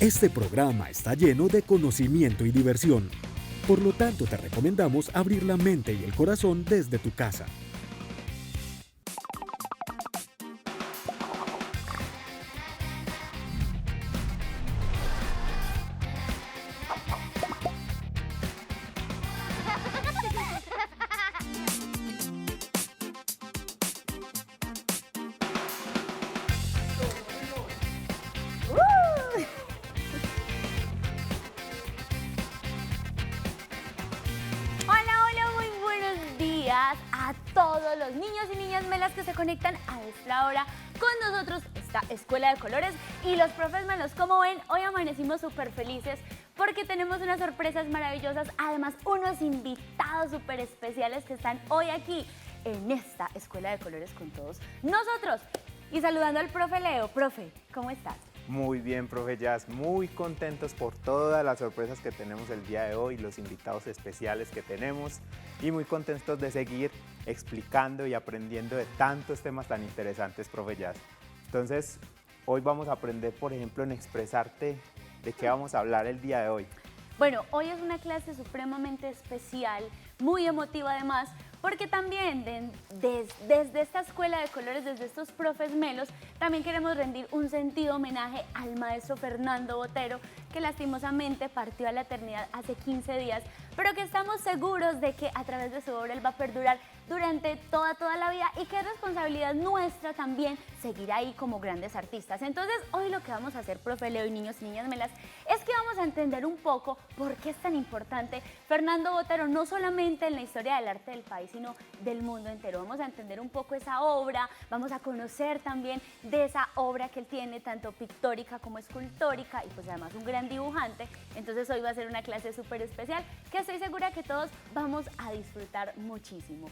Este programa está lleno de conocimiento y diversión. Por lo tanto, te recomendamos abrir la mente y el corazón desde tu casa. A todos los niños y niñas melas que se conectan a esta hora con nosotros, esta Escuela de Colores y los profes melos. Como ven, hoy amanecimos súper felices porque tenemos unas sorpresas maravillosas, además unos invitados súper especiales que están hoy aquí en esta Escuela de Colores con todos nosotros. Y saludando al profe Leo. Profe, ¿cómo estás? Muy bien, profe Jazz, muy contentos por todas las sorpresas que tenemos el día de hoy, los invitados especiales que tenemos y muy contentos de seguir explicando y aprendiendo de tantos temas tan interesantes, profe Jazz. Entonces, hoy vamos a aprender, por ejemplo, en expresarte de qué vamos a hablar el día de hoy. Bueno, hoy es una clase supremamente especial, muy emotiva además, porque también desde esta Escuela de Colores, desde estos profes melos, también queremos rendir un sentido homenaje al maestro Fernando Botero, que lastimosamente partió a la eternidad hace 15 días, pero que estamos seguros de que a través de su obra él va a perdurar durante toda la vida y que es responsabilidad nuestra también seguir ahí como grandes artistas. Entonces, hoy lo que vamos a hacer, profe Leo y niños y niñas melas, es que vamos a entender un poco por qué es tan importante Fernando Botero, no solamente en la historia del arte del país, sino del mundo entero. Vamos a entender un poco esa obra, vamos a conocer también de esa obra que él tiene, tanto pictórica como escultórica, y pues además un gran dibujante. Entonces hoy va a ser una clase súper especial que estoy segura que todos vamos a disfrutar muchísimo.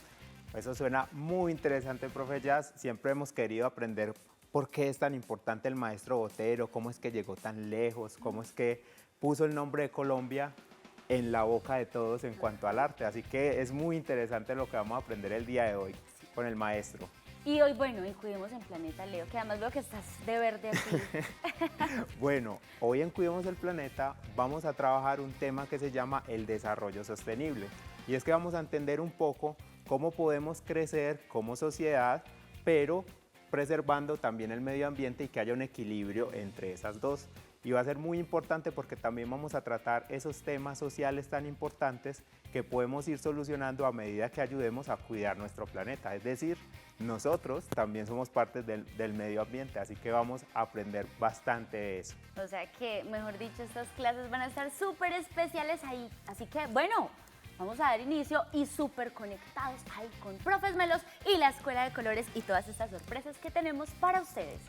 Eso suena muy interesante, profe Jazz. Siempre hemos querido aprender por qué es tan importante el maestro Botero, cómo es que llegó tan lejos, cómo es que puso el nombre de Colombia en la boca de todos en cuanto al arte. Así que es muy interesante lo que vamos a aprender el día de hoy con el maestro. Y hoy, bueno, en Cuidemos el Planeta, Leo, que además veo que estás de verde aquí. Bueno, hoy en Cuidemos el Planeta vamos a trabajar un tema que se llama el desarrollo sostenible. Y es que vamos a entender un poco cómo podemos crecer como sociedad, pero preservando también el medio ambiente y que haya un equilibrio entre esas dos. Y va a ser muy importante porque también vamos a tratar esos temas sociales tan importantes que podemos ir solucionando a medida que ayudemos a cuidar nuestro planeta. Es decir, nosotros también somos parte del medio ambiente, así que vamos a aprender bastante de eso. O sea que, mejor dicho, estas clases van a estar súper especiales ahí. Así que, bueno, vamos a dar inicio y súper conectados ahí con Profes Melos y la Escuela de Colores y todas estas sorpresas que tenemos para ustedes.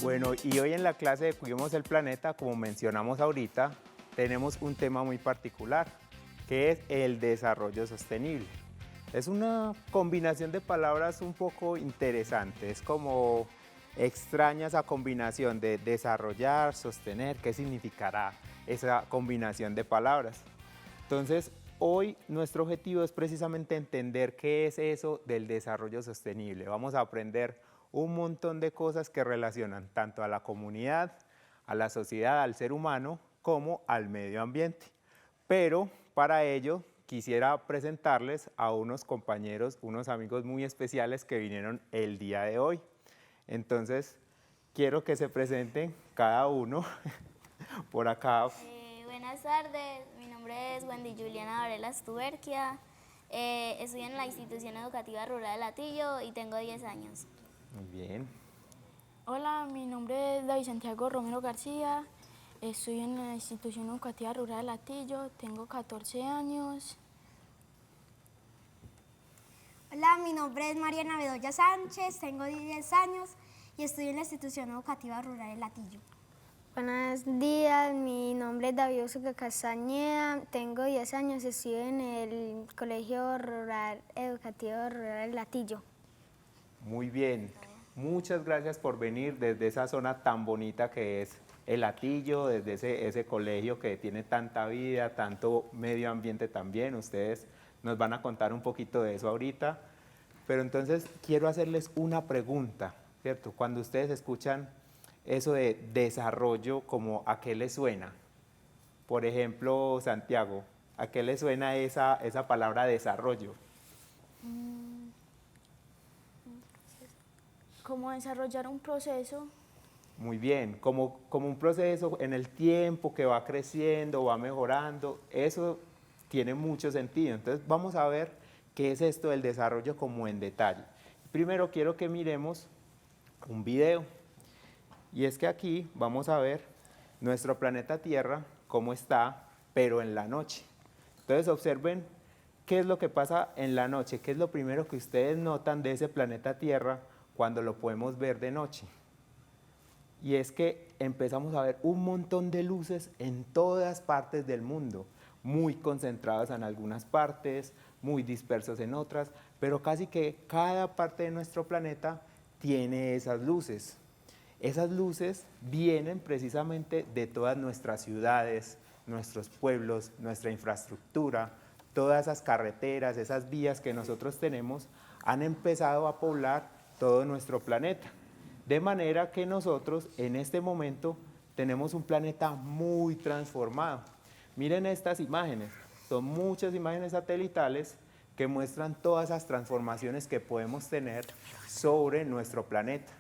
Bueno, y hoy en la clase de Cuidemos el Planeta, como mencionamos ahorita, tenemos un tema muy particular, que es el desarrollo sostenible. Es una combinación de palabras un poco interesante, es como extraña esa combinación de desarrollar, sostener, ¿qué significará esa combinación de palabras? Entonces, hoy nuestro objetivo es precisamente entender qué es eso del desarrollo sostenible. Vamos a aprender un montón de cosas que relacionan tanto a la comunidad, a la sociedad, al ser humano, como al medio ambiente. Pero para ello quisiera presentarles a unos compañeros, unos amigos muy especiales que vinieron el día de hoy. Entonces, quiero que se presenten cada uno por acá. Buenas tardes, mi nombre es Wendy Juliana Varela Estuberquia, estudio en la Institución Educativa Rural de Latillo y tengo 10 años. Muy bien. Hola, mi nombre es David Santiago Romero García, estoy en la Institución Educativa Rural de Latillo, tengo 14 años. Hola, mi nombre es Mariana Bedoya Sánchez, tengo 10 años y estudio en la institución educativa rural El Latillo. Buenos días, mi nombre es David Osuga Castañeda, tengo 10 años, estudio en el Colegio Rural Educativo Rural El Latillo. Muy bien, muchas gracias por venir desde esa zona tan bonita que es El Latillo, desde ese colegio que tiene tanta vida, tanto medio ambiente también. Ustedes nos van a contar un poquito de eso ahorita, pero entonces quiero hacerles una pregunta, ¿cierto? Cuando ustedes escuchan eso de desarrollo, ¿como a qué les suena? Por ejemplo, Santiago, ¿a qué le suena esa palabra desarrollo? Como desarrollar un proceso. Muy bien, como un proceso en el tiempo que va creciendo, va mejorando, eso tiene mucho sentido. Entonces vamos a ver qué es esto del desarrollo como en detalle. Primero quiero que miremos un video, y es que aquí vamos a ver nuestro planeta Tierra, cómo está, pero en la noche. Entonces observen qué es lo que pasa en la noche, qué es lo primero que ustedes notan de ese planeta Tierra cuando lo podemos ver de noche. Y es que empezamos a ver un montón de luces en todas partes del mundo, muy concentradas en algunas partes, muy dispersos en otras, pero casi que cada parte de nuestro planeta tiene esas luces. Esas luces vienen precisamente de todas nuestras ciudades, nuestros pueblos, nuestra infraestructura, todas esas carreteras, esas vías que nosotros tenemos, han empezado a poblar todo nuestro planeta. De manera que nosotros en este momento tenemos un planeta muy transformado. Miren estas imágenes, son muchas imágenes satelitales que muestran todas esas transformaciones que podemos tener sobre nuestro planeta.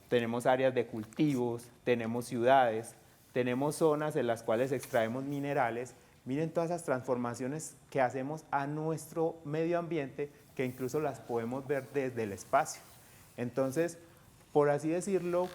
Tenemos áreas de cultivos, tenemos ciudades, tenemos zonas en las cuales extraemos minerales. Miren todas esas transformaciones que hacemos a nuestro medio ambiente, que incluso las podemos ver desde el espacio. Entonces, por así decirlo,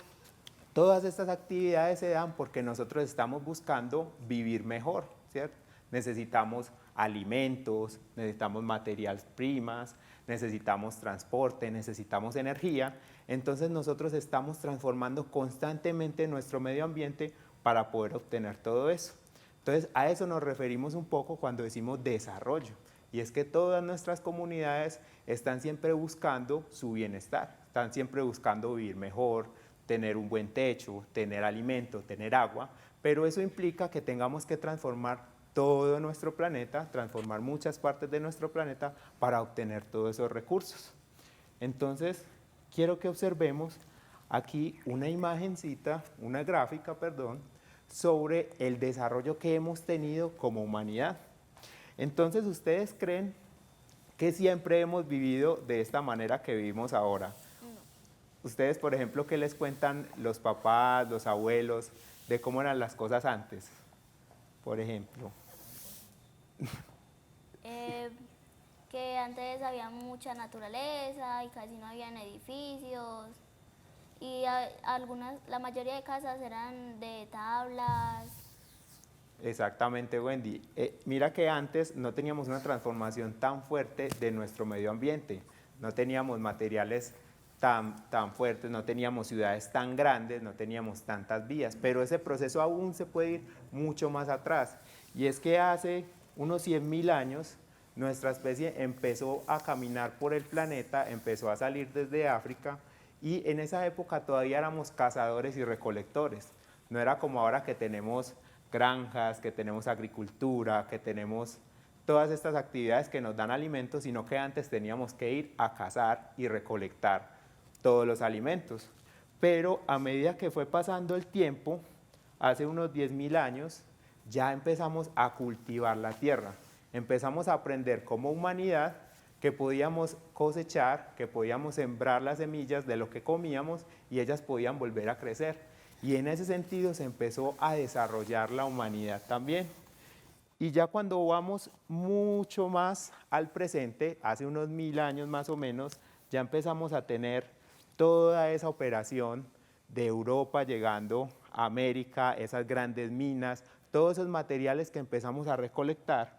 todas estas actividades se dan porque nosotros estamos buscando vivir mejor, ¿cierto? Necesitamos alimentos, necesitamos materias primas, necesitamos transporte, necesitamos energía. Entonces nosotros estamos transformando constantemente nuestro medio ambiente para poder obtener todo eso. Entonces a eso nos referimos un poco cuando decimos desarrollo. Y es que todas nuestras comunidades están siempre buscando su bienestar, están siempre buscando vivir mejor, tener un buen techo, tener alimento, tener agua, pero eso implica que tengamos que transformar todo nuestro planeta, transformar muchas partes de nuestro planeta para obtener todos esos recursos. Entonces, quiero que observemos aquí una imagencita, una gráfica, perdón, sobre el desarrollo que hemos tenido como humanidad. Entonces, ¿ustedes creen que siempre hemos vivido de esta manera que vivimos ahora? No. Ustedes, por ejemplo, ¿qué les cuentan los papás, los abuelos, de cómo eran las cosas antes? Por ejemplo. Que antes había mucha naturaleza y casi no habían edificios y la mayoría de casas eran de tablas. Exactamente, Wendy. Mira que antes no teníamos una transformación tan fuerte de nuestro medio ambiente, no teníamos materiales tan fuertes, no teníamos ciudades tan grandes, no teníamos tantas vías, pero ese proceso aún se puede ir mucho más atrás. Y es que hace unos 100.000 años nuestra especie empezó a caminar por el planeta, empezó a salir desde África y en esa época todavía éramos cazadores y recolectores. No era como ahora que tenemos granjas, que tenemos agricultura, que tenemos todas estas actividades que nos dan alimentos, sino que antes teníamos que ir a cazar y recolectar todos los alimentos. Pero a medida que fue pasando el tiempo, hace unos 10.000 años, ya empezamos a cultivar la tierra. Empezamos a aprender como humanidad que podíamos cosechar, que podíamos sembrar las semillas de lo que comíamos y ellas podían volver a crecer. Y en ese sentido se empezó a desarrollar la humanidad también. Y ya cuando vamos mucho más al presente, hace unos 1.000 años más o menos, ya empezamos a tener toda esa operación de Europa llegando a América, esas grandes minas, todos esos materiales que empezamos a recolectar.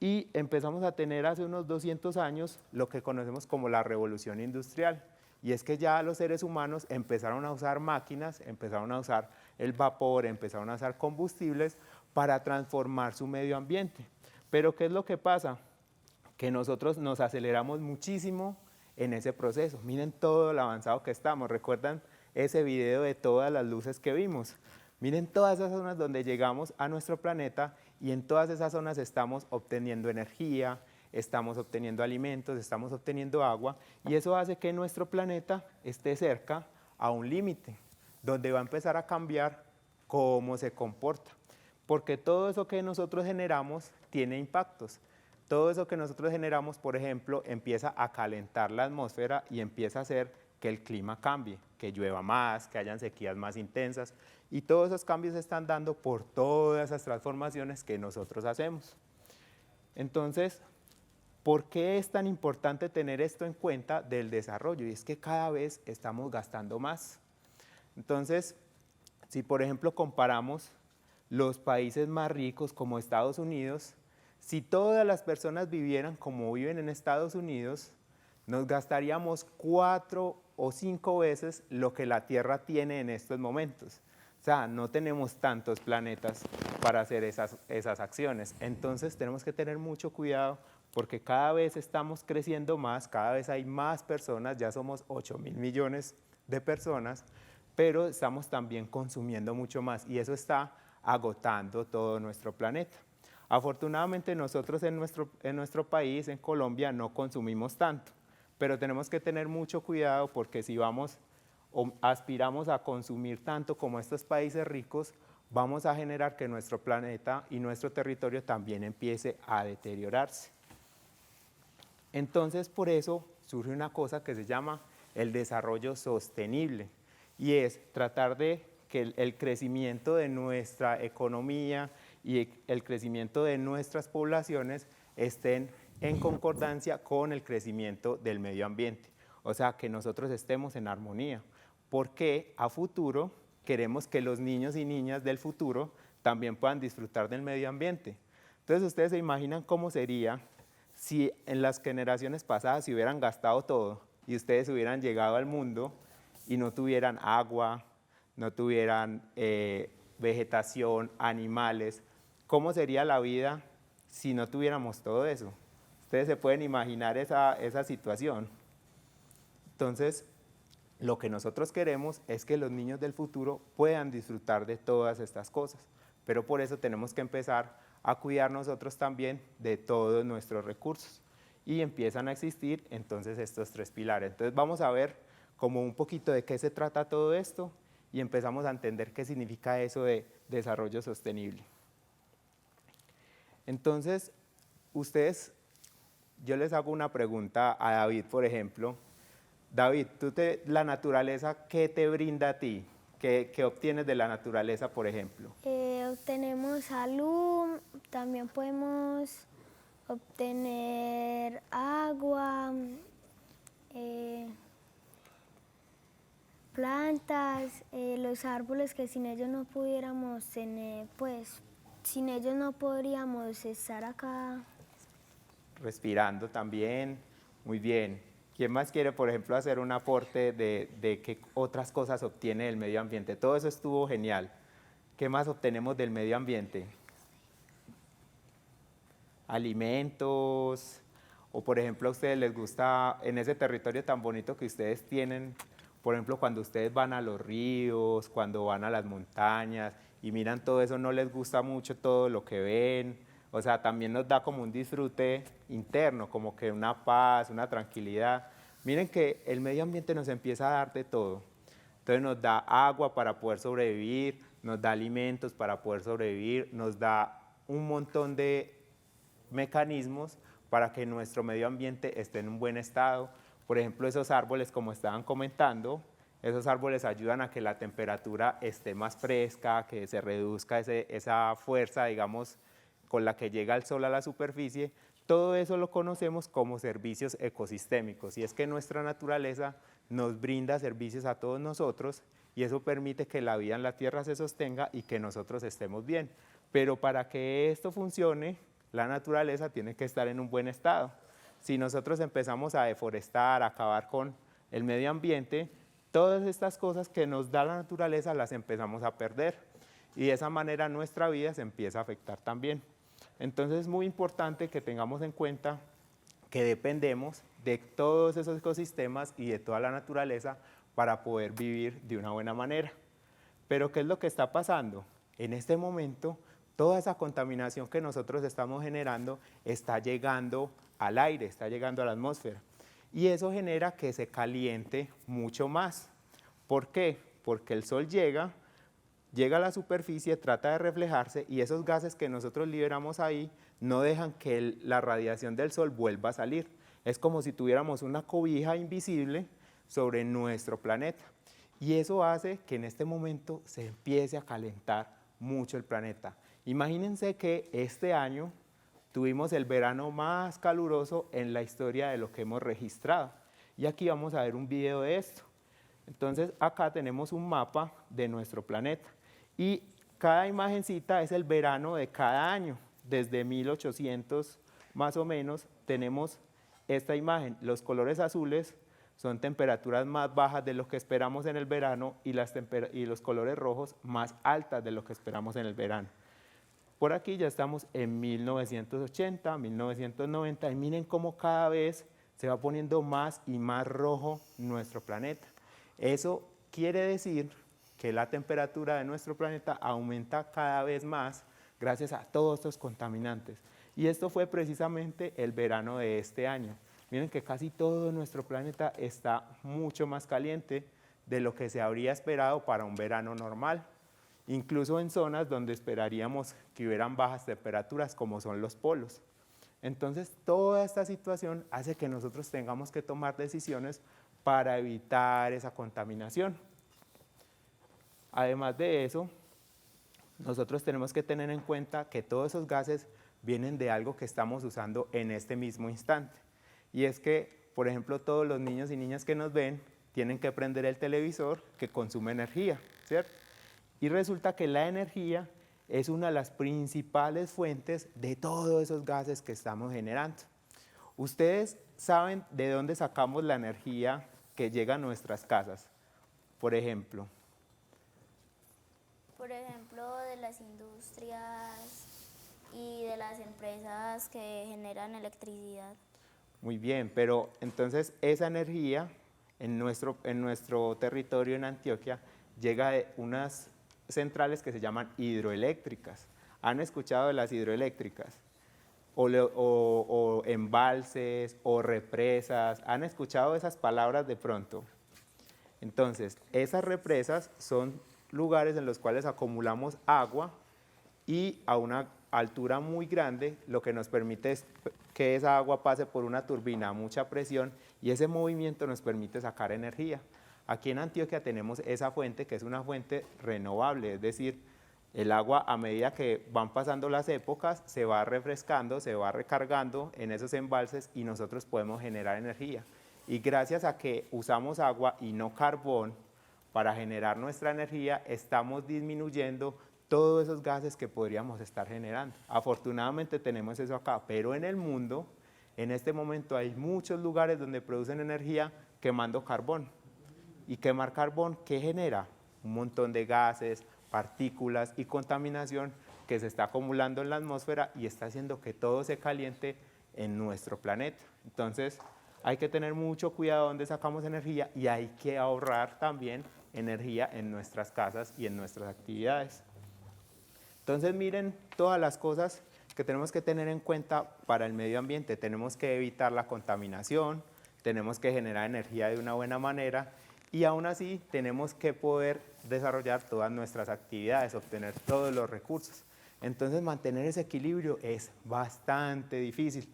y empezamos a tener hace unos 200 años lo que conocemos como la revolución industrial. Y es que ya los seres humanos empezaron a usar máquinas, empezaron a usar el vapor, empezaron a usar combustibles para transformar su medio ambiente. Pero ¿qué es lo que pasa? Que nosotros nos aceleramos muchísimo en ese proceso. Miren todo lo avanzado que estamos. ¿Recuerdan ese video de todas las luces que vimos? Miren todas esas zonas donde llegamos a nuestro planeta y en todas esas zonas estamos obteniendo energía, estamos obteniendo alimentos, estamos obteniendo agua y eso hace que nuestro planeta esté cerca a un límite donde va a empezar a cambiar cómo se comporta. Porque todo eso que nosotros generamos tiene impactos. Todo eso que nosotros generamos, por ejemplo, empieza a calentar la atmósfera y empieza a hacer que el clima cambie, que llueva más, que hayan sequías más intensas. Y todos esos cambios se están dando por todas esas transformaciones que nosotros hacemos. Entonces, ¿por qué es tan importante tener esto en cuenta del desarrollo? Y es que cada vez estamos gastando más. Entonces, si por ejemplo comparamos los países más ricos como Estados Unidos, si todas las personas vivieran como viven en Estados Unidos, nos gastaríamos 4 o 5 veces lo que la Tierra tiene en estos momentos. O sea, no tenemos tantos planetas para hacer esas acciones. Entonces tenemos que tener mucho cuidado porque cada vez estamos creciendo más, cada vez hay más personas, ya somos 8.000 millones de personas, pero estamos también consumiendo mucho más y eso está agotando todo nuestro planeta. Afortunadamente nosotros en nuestro país, en Colombia, no consumimos tanto, pero tenemos que tener mucho cuidado porque si vamos o aspiramos a consumir tanto como estos países ricos, vamos a generar que nuestro planeta y nuestro territorio también empiece a deteriorarse. Entonces, por eso surge una cosa que se llama el desarrollo sostenible y es tratar de que el crecimiento de nuestra economía y el crecimiento de nuestras poblaciones estén en concordancia con el crecimiento del medio ambiente. O sea, que nosotros estemos en armonía, porque a futuro queremos que los niños y niñas del futuro también puedan disfrutar del medio ambiente. Entonces, ustedes se imaginan cómo sería si en las generaciones pasadas se hubieran gastado todo y ustedes hubieran llegado al mundo y no tuvieran agua, no tuvieran vegetación, animales. ¿Cómo sería la vida si no tuviéramos todo eso? Ustedes se pueden imaginar esa situación. Entonces, lo que nosotros queremos es que los niños del futuro puedan disfrutar de todas estas cosas, pero por eso tenemos que empezar a cuidar nosotros también de todos nuestros recursos y empiezan a existir entonces estos 3 pilares. Entonces vamos a ver como un poquito de qué se trata todo esto y empezamos a entender qué significa eso de desarrollo sostenible. Entonces, yo les hago una pregunta a David, por ejemplo. David, la naturaleza, ¿qué te brinda a ti? ¿Qué obtienes de la naturaleza, por ejemplo? Obtenemos salud, también podemos obtener agua, plantas, los árboles que sin ellos no pudiéramos tener, pues sin ellos no podríamos estar acá. Respirando también, muy bien. ¿Quién más quiere, por ejemplo, hacer un aporte de qué otras cosas obtiene del medio ambiente? Todo eso estuvo genial. ¿Qué más obtenemos del medio ambiente? Alimentos, o por ejemplo a ustedes les gusta, en ese territorio tan bonito que ustedes tienen, por ejemplo cuando ustedes van a los ríos, cuando van a las montañas y miran todo eso, ¿no les gusta mucho todo lo que ven? O sea, también nos da como un disfrute interno, como que una paz, una tranquilidad. Miren que el medio ambiente nos empieza a dar de todo. Entonces nos da agua para poder sobrevivir, nos da alimentos para poder sobrevivir, nos da un montón de mecanismos para que nuestro medio ambiente esté en un buen estado. Por ejemplo, esos árboles, como estaban comentando, esos árboles ayudan a que la temperatura esté más fresca, que se reduzca esa fuerza, digamos, con la que llega el sol a la superficie. Todo eso lo conocemos como servicios ecosistémicos y es que nuestra naturaleza nos brinda servicios a todos nosotros y eso permite que la vida en la Tierra se sostenga y que nosotros estemos bien. Pero para que esto funcione, la naturaleza tiene que estar en un buen estado. Si nosotros empezamos a deforestar, a acabar con el medio ambiente, todas estas cosas que nos da la naturaleza las empezamos a perder y de esa manera nuestra vida se empieza a afectar también. Entonces es muy importante que tengamos en cuenta que dependemos de todos esos ecosistemas y de toda la naturaleza para poder vivir de una buena manera. Pero ¿qué es lo que está pasando? En este momento, toda esa contaminación que nosotros estamos generando está llegando al aire, está llegando a la atmósfera. Y eso genera que se caliente mucho más. ¿Por qué? Porque el sol llega a la superficie, trata de reflejarse y esos gases que nosotros liberamos ahí no dejan que la radiación del sol vuelva a salir. Es como si tuviéramos una cobija invisible sobre nuestro planeta. Y eso hace que en este momento se empiece a calentar mucho el planeta. Imagínense que este año tuvimos el verano más caluroso en la historia de lo que hemos registrado. Y aquí vamos a ver un video de esto. Entonces acá tenemos un mapa de nuestro planeta. Y cada imagencita es el verano de cada año. Desde 1800 más o menos tenemos esta imagen. Los colores azules son temperaturas más bajas de lo que esperamos en el verano y los colores rojos más altas de lo que esperamos en el verano. Por aquí ya estamos en 1980, 1990 y miren cómo cada vez se va poniendo más y más rojo nuestro planeta. Eso quiere decir que la temperatura de nuestro planeta aumenta cada vez más gracias a todos estos contaminantes. Y esto fue precisamente el verano de este año. Miren que casi todo nuestro planeta está mucho más caliente de lo que se habría esperado para un verano normal. Incluso en zonas donde esperaríamos que hubieran bajas temperaturas como son los polos. Entonces toda esta situación hace que nosotros tengamos que tomar decisiones para evitar esa contaminación. Además de eso, nosotros tenemos que tener en cuenta que todos esos gases vienen de algo que estamos usando en este mismo instante. Y es que, por ejemplo, todos los niños y niñas que nos ven tienen que prender el televisor que consume energía, ¿cierto? Y resulta que la energía es una de las principales fuentes de todos esos gases que estamos generando. Ustedes saben de dónde sacamos la energía que llega a nuestras casas, por ejemplo. Por ejemplo, de las industrias y de las empresas que generan electricidad. Muy bien, pero entonces esa energía en nuestro territorio en Antioquia llega de unas centrales que se llaman hidroeléctricas. ¿Han escuchado de las hidroeléctricas? O embalses o represas. ¿Han escuchado esas palabras de pronto? Entonces, esas represas son lugares en los cuales acumulamos agua y a una altura muy grande, lo que nos permite es que esa agua pase por una turbina a mucha presión y ese movimiento nos permite sacar energía. Aquí en Antioquia tenemos esa fuente que es una fuente renovable, es decir, el agua a medida que van pasando las épocas se va refrescando, se va recargando en esos embalses y nosotros podemos generar energía. Y gracias a que usamos agua y no carbón para generar nuestra energía, estamos disminuyendo todos esos gases que podríamos estar generando. Afortunadamente tenemos eso acá, pero en el mundo, en este momento hay muchos lugares donde producen energía quemando carbón. Y quemar carbón, ¿qué genera? Un montón de gases, partículas y contaminación que se está acumulando en la atmósfera y está haciendo que todo se caliente en nuestro planeta. Entonces, hay que tener mucho cuidado donde sacamos energía y hay que ahorrar también energía en nuestras casas y en nuestras actividades. Entonces, miren todas las cosas que tenemos que tener en cuenta para el medio ambiente. Tenemos que evitar la contaminación, tenemos que generar energía de una buena manera y aún así tenemos que poder desarrollar todas nuestras actividades, obtener todos los recursos. Entonces mantener ese equilibrio es bastante difícil,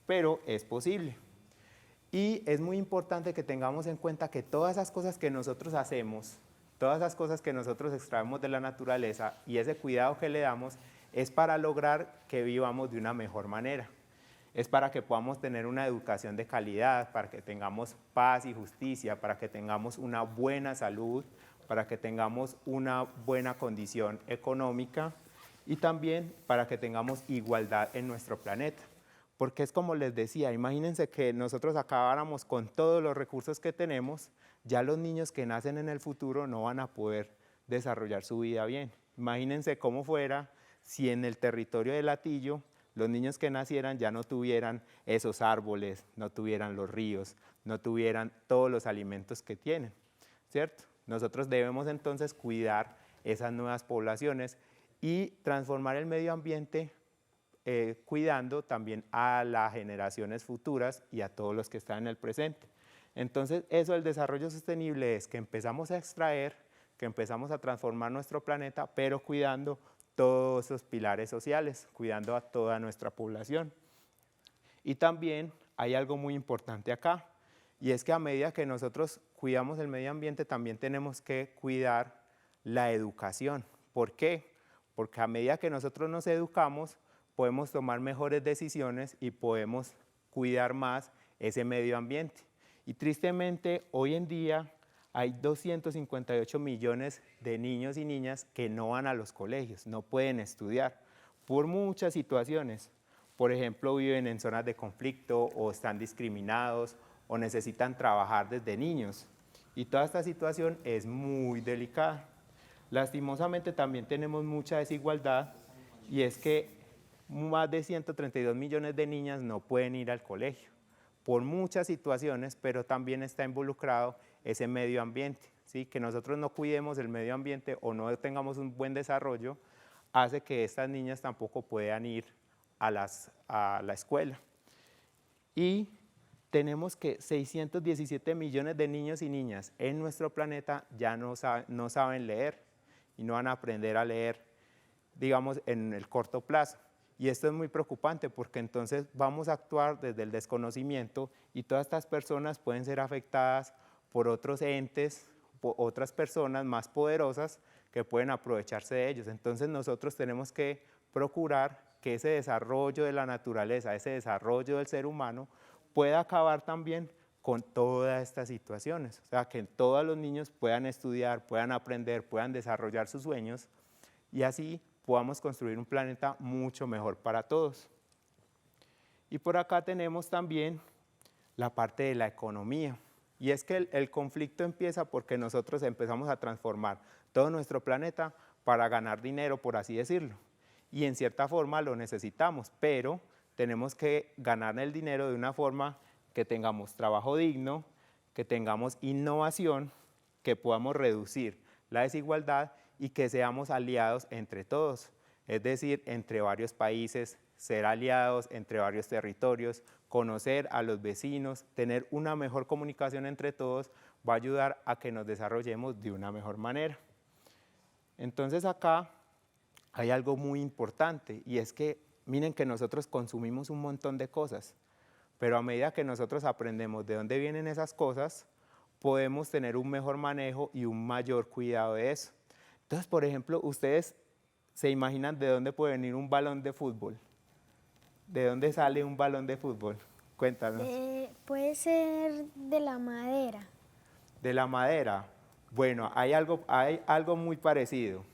pero es posible. Y es muy importante que tengamos en cuenta que todas esas cosas que nosotros hacemos, todas esas cosas que nosotros extraemos de la naturaleza y ese cuidado que le damos es para lograr que vivamos de una mejor manera. Es para que podamos tener una educación de calidad, para que tengamos paz y justicia, para que tengamos una buena salud, para que tengamos una buena condición económica y también para que tengamos igualdad en nuestro planeta. Porque es como les decía, imagínense que nosotros acabáramos con todos los recursos que tenemos, ya los niños que nacen en el futuro no van a poder desarrollar su vida bien. Imagínense cómo fuera si en el territorio de Latillo los niños que nacieran ya no tuvieran esos árboles, no tuvieran los ríos, no tuvieran todos los alimentos que tienen, ¿cierto? Nosotros debemos entonces cuidar esas nuevas poblaciones y transformar el medio ambiente cuidando también a las generaciones futuras y a todos los que están en el presente. Entonces, eso del desarrollo sostenible es que empezamos a extraer, que empezamos a transformar nuestro planeta, pero cuidando todos esos pilares sociales, cuidando a toda nuestra población. Y también hay algo muy importante acá, y es que a medida que nosotros cuidamos el medio ambiente, también tenemos que cuidar la educación. ¿Por qué? Porque a medida que nosotros nos educamos, podemos tomar mejores decisiones y podemos cuidar más ese medio ambiente. Y tristemente, hoy en día hay 258 millones de niños y niñas que no van a los colegios, no pueden estudiar por muchas situaciones. Por ejemplo, viven en zonas de conflicto o están discriminados o necesitan trabajar desde niños. Y toda esta situación es muy delicada. Lastimosamente también tenemos mucha desigualdad y es que más de 132 millones de niñas no pueden ir al colegio por muchas situaciones, pero también está involucrado ese medio ambiente, ¿sí? Que nosotros no cuidemos el medio ambiente o no tengamos un buen desarrollo, hace que estas niñas tampoco puedan ir a la escuela. Y tenemos que 617 millones de niños y niñas en nuestro planeta ya no saben leer y no van a aprender a leer, digamos, en el corto plazo. Y esto es muy preocupante porque entonces vamos a actuar desde el desconocimiento y todas estas personas pueden ser afectadas por otros entes, por otras personas más poderosas que pueden aprovecharse de ellos. Entonces nosotros tenemos que procurar que ese desarrollo de la naturaleza, ese desarrollo del ser humano pueda acabar también con todas estas situaciones. O sea, que todos los niños puedan estudiar, puedan aprender, puedan desarrollar sus sueños y así podamos construir un planeta mucho mejor para todos. Y por acá tenemos también la parte de la economía. Y es que el conflicto empieza porque nosotros empezamos a transformar todo nuestro planeta para ganar dinero, por así decirlo. Y en cierta forma lo necesitamos, pero tenemos que ganar el dinero de una forma que tengamos trabajo digno, que tengamos innovación, que podamos reducir la desigualdad y que seamos aliados entre todos, es decir, entre varios países, ser aliados entre varios territorios, conocer a los vecinos, tener una mejor comunicación entre todos, va a ayudar a que nos desarrollemos de una mejor manera. Entonces acá hay algo muy importante y es que miren que nosotros consumimos un montón de cosas, pero a medida que nosotros aprendemos de dónde vienen esas cosas, podemos tener un mejor manejo y un mayor cuidado de eso. Entonces, por ejemplo, ustedes se imaginan de dónde puede venir un balón de fútbol. ¿De dónde sale un balón de fútbol? Cuéntanos. Puede ser de la madera. De la madera. Bueno, hay algo muy parecido.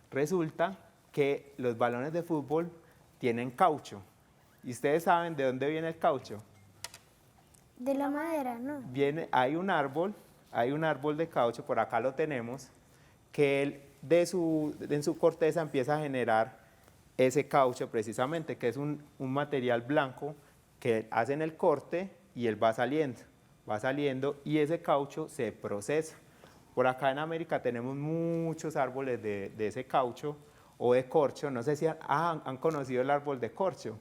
Resulta que los balones de fútbol tienen caucho. ¿Y ustedes saben de dónde viene el caucho? De la madera, ¿no? Hay un árbol de caucho, por acá lo tenemos, que en su corteza empieza a generar ese caucho precisamente, que es un material blanco que hacen el corte y él va saliendo y ese caucho se procesa. Por acá en América tenemos muchos árboles de ese caucho o de corcho, no sé si han conocido el árbol de corcho,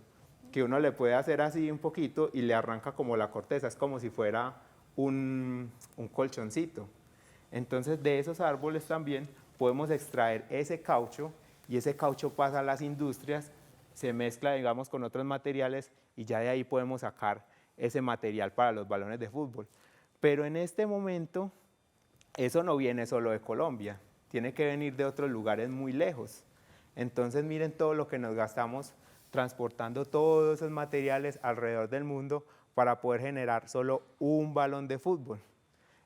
que uno le puede hacer así un poquito y le arranca como la corteza, es como si fuera un colchoncito. Entonces de esos árboles también podemos extraer ese caucho y ese caucho pasa a las industrias, se mezcla, digamos, con otros materiales y ya de ahí podemos sacar ese material para los balones de fútbol. Pero en este momento eso no viene solo de Colombia, tiene que venir de otros lugares muy lejos. Entonces miren todo lo que nos gastamos transportando todos esos materiales alrededor del mundo para poder generar solo un balón de fútbol.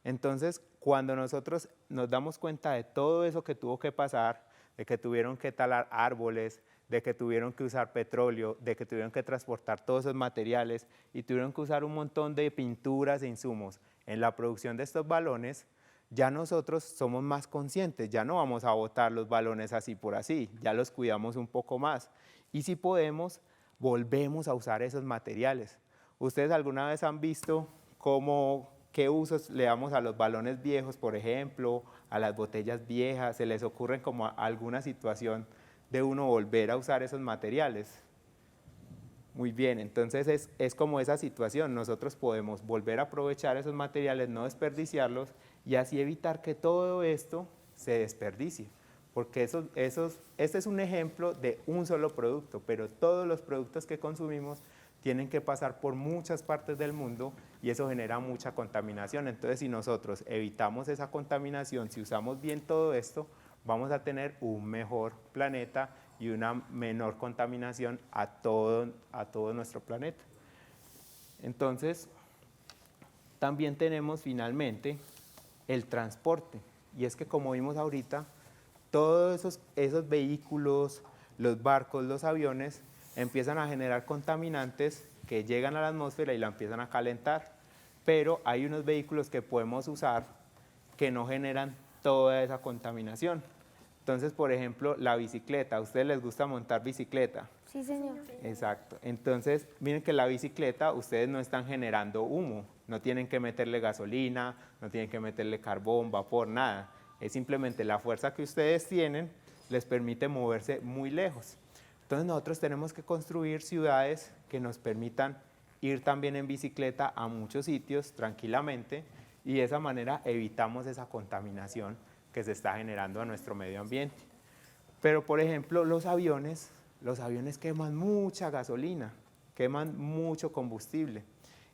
Entonces, cuando nosotros nos damos cuenta de todo eso que tuvo que pasar, de que tuvieron que talar árboles, de que tuvieron que usar petróleo, de que tuvieron que transportar todos esos materiales y tuvieron que usar un montón de pinturas e insumos en la producción de estos balones, ya nosotros somos más conscientes, ya no vamos a botar los balones así por así, ya los cuidamos un poco más. Y si podemos, volvemos a usar esos materiales. ¿Ustedes alguna vez han visto qué usos le damos a los balones viejos, por ejemplo, a las botellas viejas? ¿Se les ocurre como alguna situación de uno volver a usar esos materiales? Muy bien, entonces es como esa situación, nosotros podemos volver a aprovechar esos materiales, no desperdiciarlos y así evitar que todo esto se desperdicie. Porque este es un ejemplo de un solo producto, pero todos los productos que consumimos tienen que pasar por muchas partes del mundo y eso genera mucha contaminación. Entonces, si nosotros evitamos esa contaminación, si usamos bien todo esto, vamos a tener un mejor planeta y una menor contaminación a todo nuestro planeta. Entonces, también tenemos finalmente el transporte. Y es que como vimos ahorita, todos esos vehículos, los barcos, los aviones, empiezan a generar contaminantes que llegan a la atmósfera y la empiezan a calentar. Pero hay unos vehículos que podemos usar que no generan toda esa contaminación. Entonces, por ejemplo, la bicicleta. ¿A ustedes les gusta montar bicicleta? Sí, señor. Exacto. Entonces, miren que la bicicleta, ustedes no están generando humo. No tienen que meterle gasolina, no tienen que meterle carbón, vapor, nada. Es simplemente la fuerza que ustedes tienen les permite moverse muy lejos. Entonces, nosotros tenemos que construir ciudades que nos permitan ir también en bicicleta a muchos sitios tranquilamente y de esa manera evitamos esa contaminación que se está generando a nuestro medio ambiente. Pero, por ejemplo, los aviones queman mucha gasolina, queman mucho combustible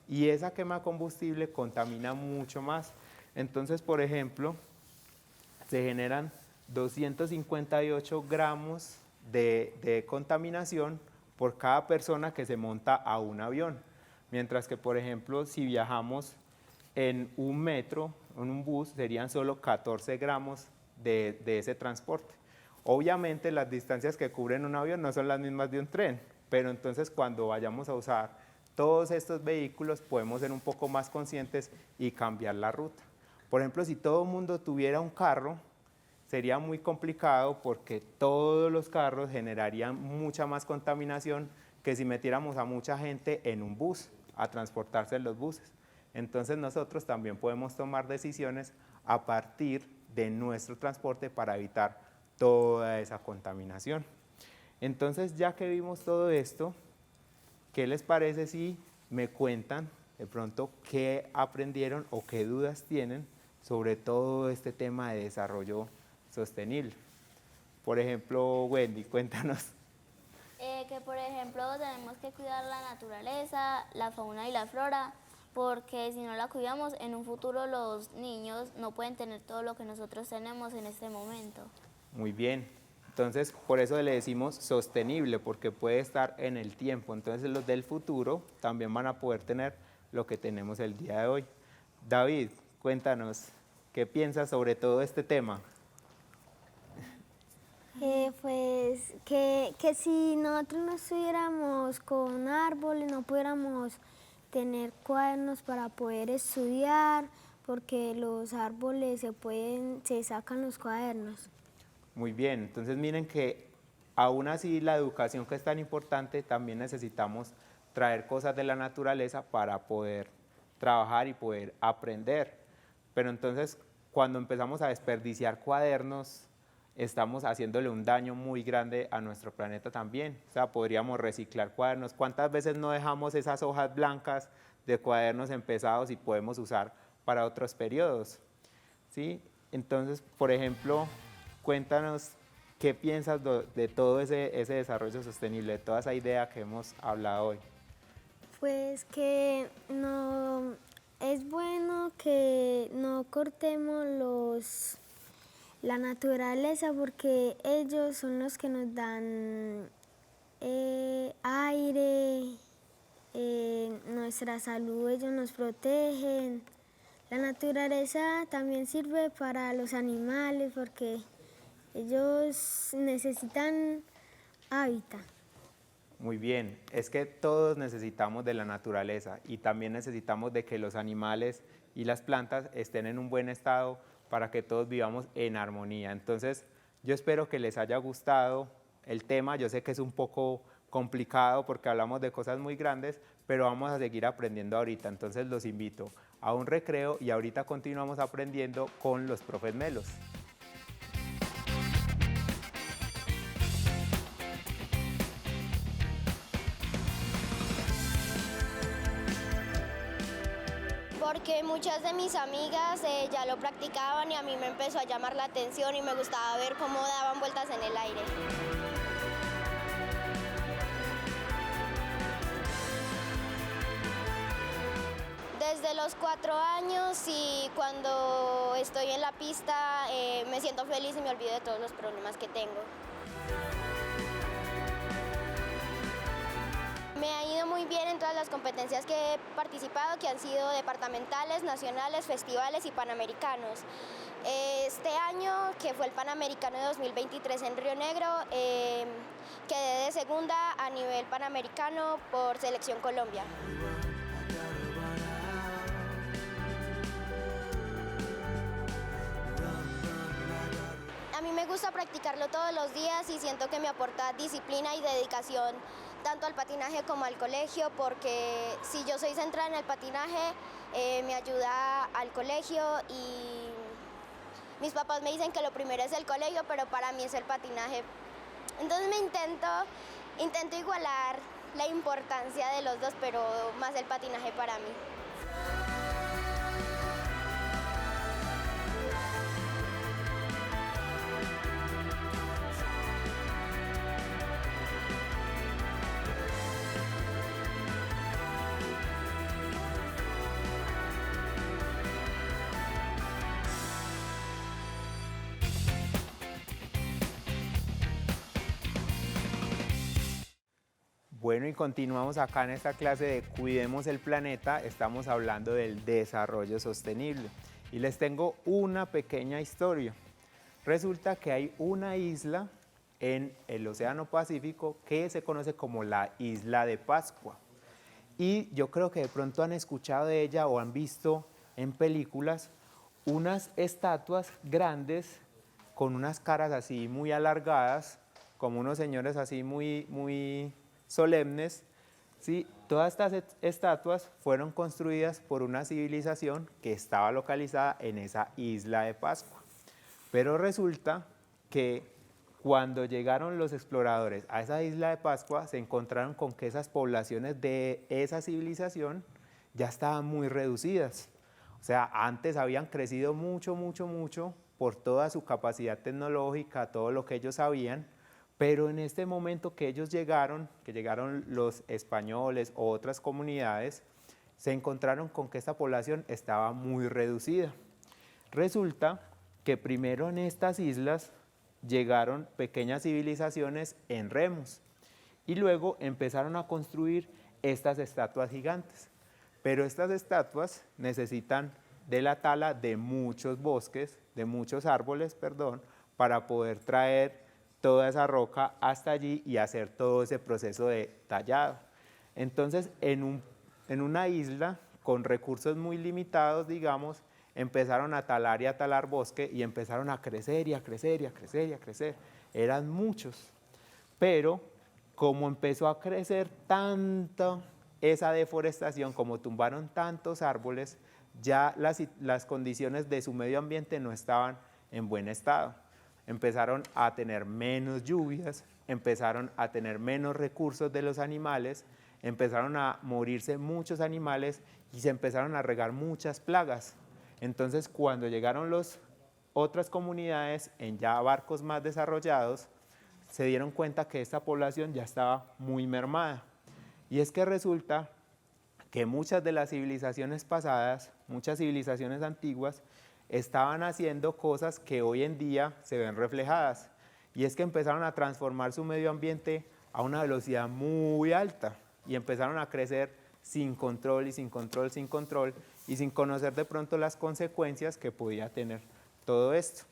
y esa quema de combustible contamina mucho más. Entonces, por ejemplo, se generan 258 gramos de contaminación por cada persona que se monta a un avión. Mientras que, por ejemplo, si viajamos en un metro, en un bus, serían solo 14 gramos de ese transporte. Obviamente las distancias que cubren un avión no son las mismas de un tren, pero entonces cuando vayamos a usar todos estos vehículos podemos ser un poco más conscientes y cambiar la ruta. Por ejemplo, si todo el mundo tuviera un carro, sería muy complicado porque todos los carros generarían mucha más contaminación que si metiéramos a mucha gente en un bus, a transportarse en los buses. Entonces nosotros también podemos tomar decisiones a partir de nuestro transporte para evitar toda esa contaminación. Entonces, ya que vimos todo esto, ¿qué les parece si me cuentan de pronto qué aprendieron o qué dudas tienen sobre todo este tema de desarrollo sostenible? Por ejemplo, Wendy, cuéntanos. Que por ejemplo tenemos que cuidar la naturaleza, la fauna y la flora, porque si no la cuidamos, en un futuro los niños no pueden tener todo lo que nosotros tenemos en este momento. Muy bien. Entonces, por eso le decimos sostenible, porque puede estar en el tiempo. Entonces, los del futuro también van a poder tener lo que tenemos el día de hoy. David, cuéntanos, ¿qué piensas sobre todo este tema? Pues que si nosotros no estuviéramos con árboles, no pudiéramos tener cuadernos para poder estudiar, porque los árboles se sacan los cuadernos. Muy bien, entonces miren que aún así la educación que es tan importante, también necesitamos traer cosas de la naturaleza para poder trabajar y poder aprender. Pero entonces cuando empezamos a desperdiciar cuadernos, estamos haciéndole un daño muy grande a nuestro planeta también. O sea, podríamos reciclar cuadernos. ¿Cuántas veces no dejamos esas hojas blancas de cuadernos empezados y podemos usar para otros periodos? ¿Sí? Entonces, por ejemplo, cuéntanos qué piensas de todo ese desarrollo sostenible, de toda esa idea que hemos hablado hoy. Pues que no es bueno que no cortemos la naturaleza, porque ellos son los que nos dan aire, nuestra salud, ellos nos protegen. La naturaleza también sirve para los animales, porque ellos necesitan Hábitat. Muy bien, es que todos necesitamos de la naturaleza y también necesitamos de que los animales y las plantas estén en un buen estado para que todos vivamos en armonía. Entonces, yo espero que les haya gustado el tema. Yo sé que es un poco complicado porque hablamos de cosas muy grandes, pero vamos a seguir aprendiendo ahorita. Entonces, los invito a un recreo y ahorita continuamos aprendiendo con los profes Melos. Porque muchas de mis amigas ya lo practicaban y a mí me empezó a llamar la atención y me gustaba ver cómo daban vueltas en el aire. Desde los 4 años y cuando estoy en la pista me siento feliz y me olvido de todos los problemas que tengo. Me ha ido muy bien en todas las competencias que he participado, que han sido departamentales, nacionales, festivales y panamericanos. Este año, que fue el Panamericano de 2023 en Río Negro, quedé de segunda a nivel panamericano por Selección Colombia. A mí me gusta practicarlo todos los días y siento que me aporta disciplina y dedicación tanto al patinaje como al colegio, porque si yo soy centrada en el patinaje, me ayuda al colegio y mis papás me dicen que lo primero es el colegio, pero para mí es el patinaje. Entonces intento igualar la importancia de los dos, pero más el patinaje para mí. Bueno, y continuamos acá en esta clase de Cuidemos el Planeta. Estamos hablando del desarrollo sostenible. Y les tengo una pequeña historia. Resulta que hay una isla en el Océano Pacífico que se conoce como la Isla de Pascua. Y yo creo que de pronto han escuchado de ella o han visto en películas unas estatuas grandes con unas caras así muy alargadas, como unos señores así muy solemnes, ¿sí? Todas estas estatuas fueron construidas por una civilización que estaba localizada en esa isla de Pascua. Pero resulta que cuando llegaron los exploradores a esa isla de Pascua, se encontraron con que esas poblaciones de esa civilización ya estaban muy reducidas. O sea, antes habían crecido mucho por toda su capacidad tecnológica, todo lo que ellos sabían, pero en este momento que ellos llegaron, que llegaron los españoles o otras comunidades, se encontraron con que esta población estaba muy reducida. Resulta que primero en estas islas llegaron pequeñas civilizaciones en remos y luego empezaron a construir estas estatuas gigantes. Pero estas estatuas necesitan de la tala de muchos bosques, de muchos árboles, perdón, para poder traer toda esa roca hasta allí y hacer todo ese proceso de tallado. Entonces, en una isla con recursos muy limitados, digamos, empezaron a talar y a talar bosque y empezaron a crecer y a crecer y a crecer y a crecer. Eran muchos, pero como empezó a crecer tanto esa deforestación, como tumbaron tantos árboles, ya las condiciones de su medio ambiente no estaban en buen estado. Empezaron a tener menos lluvias, empezaron a tener menos recursos de los animales, empezaron a morirse muchos animales y se empezaron a regar muchas plagas. Entonces, cuando llegaron las otras comunidades en ya barcos más desarrollados, se dieron cuenta que esta población ya estaba muy mermada. Y es que resulta que muchas de las civilizaciones pasadas, muchas civilizaciones antiguas, estaban haciendo cosas que hoy en día se ven reflejadas. Y es que empezaron a transformar su medio ambiente a una velocidad muy alta y empezaron a crecer sin control y sin control, sin control y sin conocer de pronto las consecuencias que podía tener todo esto.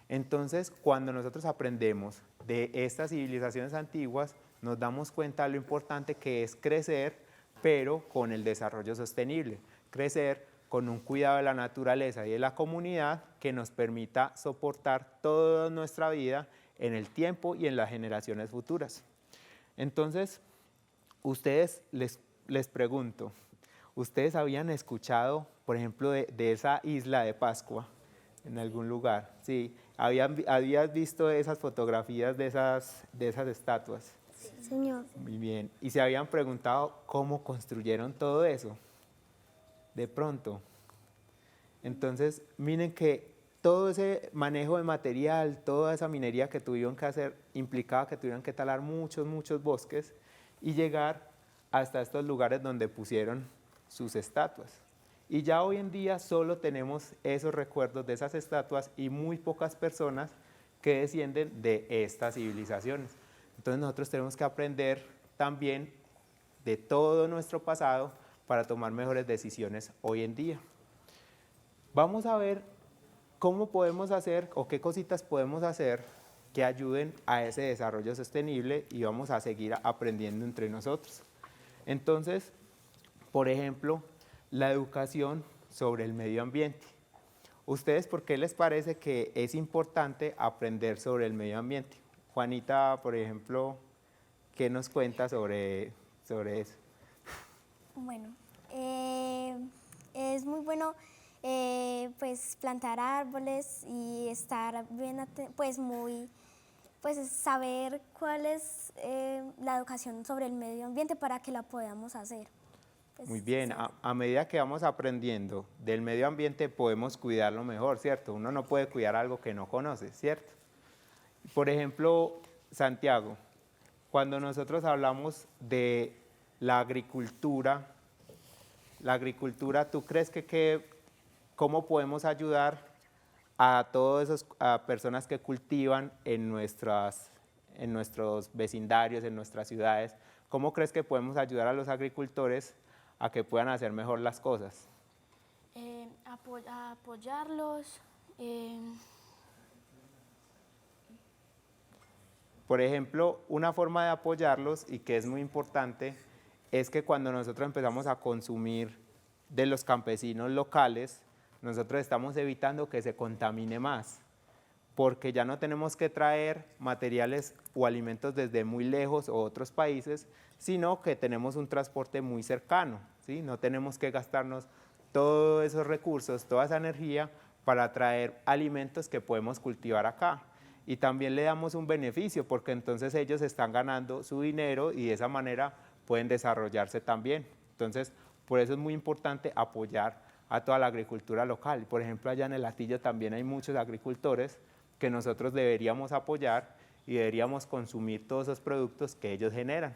Entonces, cuando nosotros aprendemos de estas civilizaciones antiguas, nos damos cuenta de lo importante que es crecer, pero con el desarrollo sostenible. Crecer con un cuidado de la naturaleza y de la comunidad que nos permita soportar toda nuestra vida en el tiempo y en las generaciones futuras. Entonces, les pregunto, ¿ustedes habían escuchado, por ejemplo, de esa isla de Pascua en algún lugar? Sí, ¿habías visto esas fotografías de esas estatuas? Sí, señor. Muy bien. ¿Y se habían preguntado cómo construyeron todo eso? De pronto. Entonces, miren que todo ese manejo de material, toda esa minería que tuvieron que hacer, implicaba que tuvieron que talar muchos bosques y llegar hasta estos lugares donde pusieron sus estatuas. Y ya hoy en día solo tenemos esos recuerdos de esas estatuas y muy pocas personas que descienden de estas civilizaciones. Entonces nosotros tenemos que aprender también de todo nuestro pasado para tomar mejores decisiones hoy en día. Vamos a ver cómo podemos hacer o qué cositas podemos hacer que ayuden a ese desarrollo sostenible y vamos a seguir aprendiendo entre nosotros. Entonces, por ejemplo, la educación sobre el medio ambiente. ¿Ustedes por qué les parece que es importante aprender sobre el medio ambiente? Juanita, por ejemplo, ¿qué nos cuenta sobre eso? Bueno, es muy bueno pues plantar árboles y estar bien, pues saber cuál es la educación sobre el medio ambiente para que la podamos hacer. Pues, muy bien, a medida que vamos aprendiendo del medio ambiente podemos cuidarlo mejor, ¿cierto? Uno no puede cuidar algo que no conoce, ¿cierto? Por ejemplo, Santiago, cuando nosotros hablamos de la agricultura, ¿tú crees cómo podemos ayudar a todas esas personas que cultivan en nuestros vecindarios, en nuestras ciudades? ¿Cómo crees que podemos ayudar a los agricultores a que puedan hacer mejor las cosas? Apoyarlos. Por ejemplo, una forma de apoyarlos y que es muy importante es que cuando nosotros empezamos a consumir de los campesinos locales, nosotros estamos evitando que se contamine más, porque ya no tenemos que traer materiales o alimentos desde muy lejos o otros países, sino que tenemos un transporte muy cercano, ¿sí? No tenemos que gastarnos todos esos recursos, toda esa energía para traer alimentos que podemos cultivar acá. Y también le damos un beneficio, porque entonces ellos están ganando su dinero y de esa manera pueden desarrollarse también. Entonces, por eso es muy importante apoyar a toda la agricultura local. Por ejemplo, allá en el Hatillo también hay muchos agricultores que nosotros deberíamos apoyar y deberíamos consumir todos esos productos que ellos generan,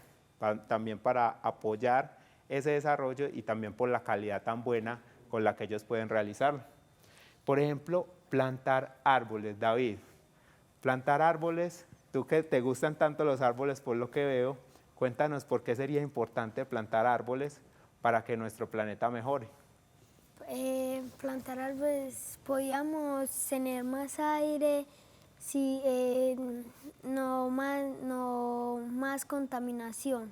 también para apoyar ese desarrollo y también por la calidad tan buena con la que ellos pueden realizarlo. Por ejemplo, plantar árboles, David. Plantar árboles, tú que te gustan tanto los árboles por lo que veo, cuéntanos por qué sería importante plantar árboles para que nuestro planeta mejore. Plantar árboles, podíamos tener más aire, sí, no más contaminación.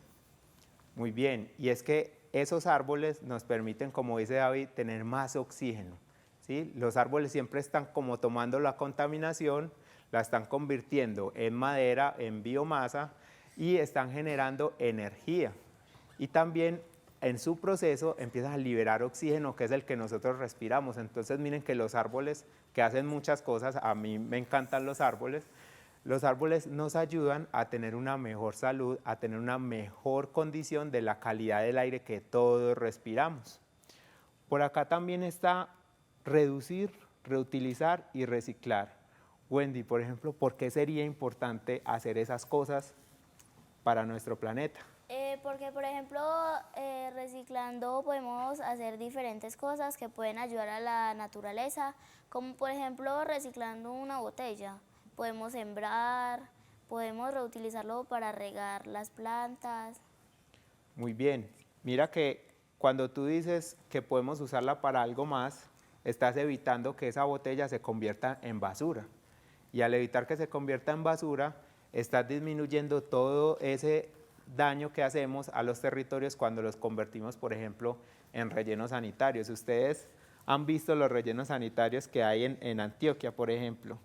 Muy bien, y es que esos árboles nos permiten, como dice David, tener más oxígeno, ¿sí? Los árboles siempre están como tomando la contaminación, la están convirtiendo en madera, en biomasa y están generando energía. Y también en su proceso empiezan a liberar oxígeno, que es el que nosotros respiramos. Entonces miren que los árboles, que hacen muchas cosas, a mí me encantan los árboles nos ayudan a tener una mejor salud, a tener una mejor condición de la calidad del aire que todos respiramos. Por acá también está reducir, reutilizar y reciclar. Wendy, por ejemplo, ¿por qué sería importante hacer esas cosas para nuestro planeta? Porque, por ejemplo, reciclando podemos hacer diferentes cosas que pueden ayudar a la naturaleza, como por ejemplo reciclando una botella. Podemos sembrar, podemos reutilizarlo para regar las plantas. Muy bien. Mira que cuando tú dices que podemos usarla para algo más, estás evitando que esa botella se convierta en basura. Y al evitar que se convierta en basura, está disminuyendo todo ese daño que hacemos a los territorios cuando los convertimos, por ejemplo, en rellenos sanitarios. Ustedes han visto los rellenos sanitarios que hay en Antioquia, por ejemplo,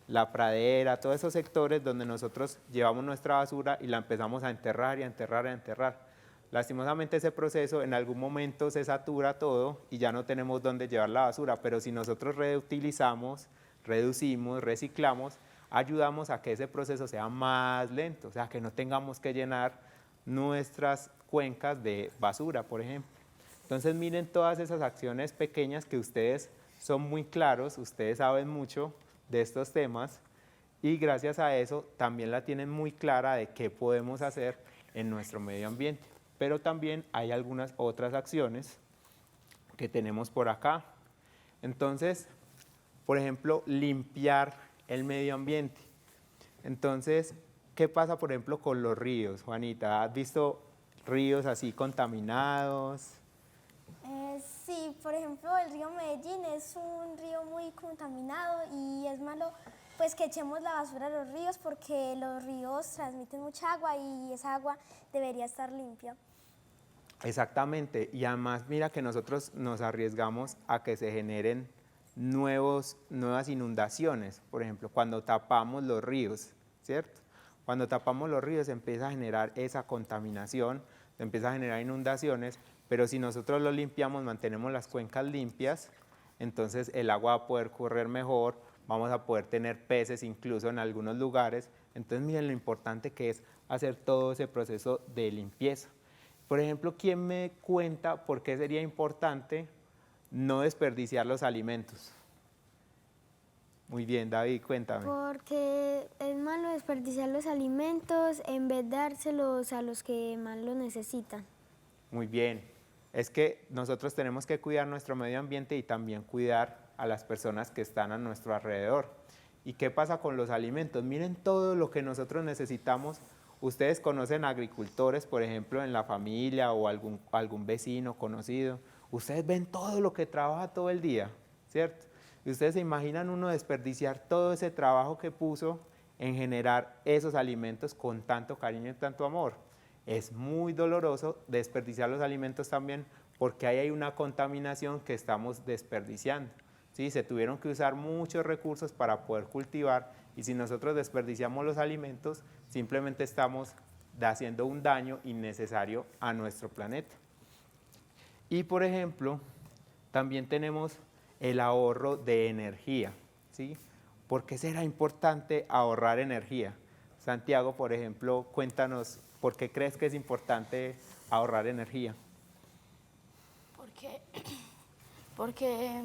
La Pradera, todos esos sectores donde nosotros llevamos nuestra basura y la empezamos a enterrar y a enterrar y a enterrar. Lastimosamente ese proceso en algún momento se satura todo y ya no tenemos dónde llevar la basura, pero si nosotros reutilizamos, reducimos, reciclamos, ayudamos a que ese proceso sea más lento, o sea, que no tengamos que llenar nuestras cuencas de basura, por ejemplo. Entonces miren todas esas acciones pequeñas que ustedes son muy claros, ustedes saben mucho de estos temas y gracias a eso también la tienen muy clara de qué podemos hacer en nuestro medio ambiente. Pero también hay algunas otras acciones que tenemos por acá. Entonces, por ejemplo, limpiar el medio ambiente. Entonces, ¿qué pasa, por ejemplo, con los ríos, Juanita? ¿Has visto ríos así contaminados? Sí, por ejemplo, el río Medellín es un río muy contaminado y es malo pues que echemos la basura a los ríos porque los ríos transmiten mucha agua y esa agua debería estar limpia. Exactamente, y además mira que nosotros nos arriesgamos a que se generen nuevas inundaciones, por ejemplo, cuando tapamos los ríos, ¿cierto? Cuando tapamos los ríos se empieza a generar esa contaminación, se empieza a generar inundaciones, pero si nosotros lo limpiamos, mantenemos las cuencas limpias, entonces el agua va a poder correr mejor, vamos a poder tener peces incluso en algunos lugares, entonces miren lo importante que es hacer todo ese proceso de limpieza. Por ejemplo, ¿quién me cuenta por qué sería importante no desperdiciar los alimentos? Muy bien, David, cuéntame. Porque es malo desperdiciar los alimentos en vez de dárselos a los que más lo necesitan. Muy bien. Es que nosotros tenemos que cuidar nuestro medio ambiente y también cuidar a las personas que están a nuestro alrededor. ¿Y qué pasa con los alimentos? Miren todo lo que nosotros necesitamos. Ustedes conocen agricultores, por ejemplo, en la familia o algún vecino conocido. Ustedes ven todo lo que trabaja todo el día, ¿cierto? Y ustedes se imaginan uno desperdiciar todo ese trabajo que puso en generar esos alimentos con tanto cariño y tanto amor. Es muy doloroso desperdiciar los alimentos también porque ahí hay una contaminación que estamos desperdiciando. ¿Sí? Se tuvieron que usar muchos recursos para poder cultivar y si nosotros desperdiciamos los alimentos, simplemente estamos haciendo un daño innecesario a nuestro planeta. Y por ejemplo, también tenemos el ahorro de energía, ¿sí? ¿Por qué será importante ahorrar energía? Santiago, por ejemplo, cuéntanos, ¿por qué crees que es importante ahorrar energía? Porque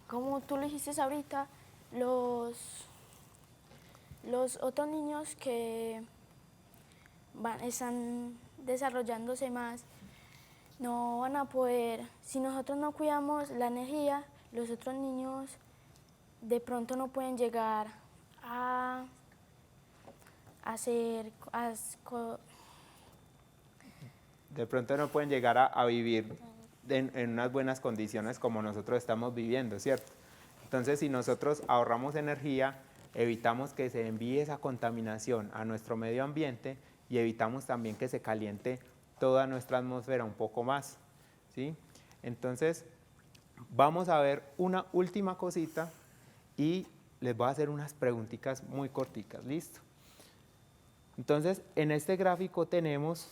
como tú lo dijiste ahorita, los otros niños que están desarrollándose más no van a poder, si nosotros no cuidamos la energía, los otros niños de pronto no pueden llegar a de pronto no pueden llegar a vivir en unas buenas condiciones como nosotros estamos viviendo, ¿cierto? Entonces, si nosotros ahorramos energía, evitamos que se envíe esa contaminación a nuestro medio ambiente y evitamos también que se caliente toda nuestra atmósfera un poco más, ¿sí? Entonces, vamos a ver una última cosita y les voy a hacer unas preguntitas muy corticas, ¿listo? Entonces, en este gráfico tenemos,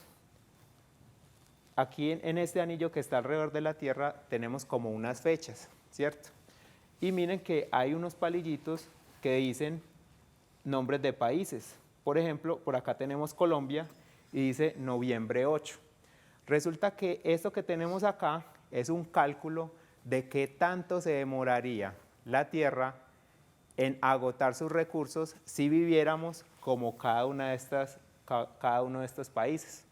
aquí en este anillo que está alrededor de la Tierra, tenemos como unas fechas, ¿cierto? Y miren que hay unos palillitos que dicen nombres de países. Por ejemplo, por acá tenemos Colombia y dice noviembre 8. Resulta que esto que tenemos acá es un cálculo de qué tanto se demoraría la Tierra en agotar sus recursos si viviéramos como cada uno de estos países.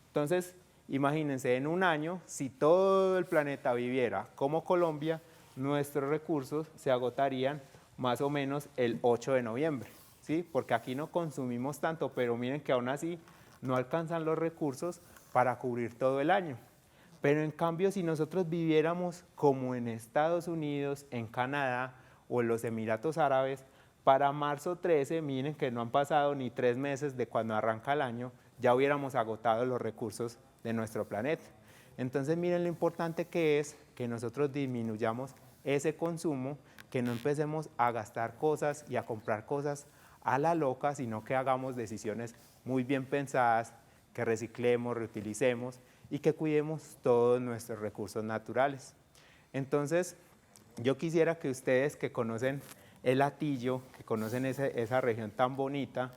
Entonces, imagínense, en un año, si todo el planeta viviera como Colombia, nuestros recursos se agotarían más o menos el 8 de noviembre, ¿sí? Porque aquí no consumimos tanto, pero miren que aún así no alcanzan los recursos para cubrir todo el año. Pero en cambio, si nosotros viviéramos como en Estados Unidos, en Canadá o en los Emiratos Árabes, para marzo 13, miren que no han pasado ni 3 meses de cuando arranca el año, ya hubiéramos agotado los recursos de nuestro planeta. Entonces miren lo importante que es que nosotros disminuyamos ese consumo, que no empecemos a gastar cosas y a comprar cosas a la loca, sino que hagamos decisiones muy bien pensadas, que reciclemos, reutilicemos y que cuidemos todos nuestros recursos naturales. Entonces, yo quisiera que ustedes que conocen el Hatillo, que conocen esa región tan bonita,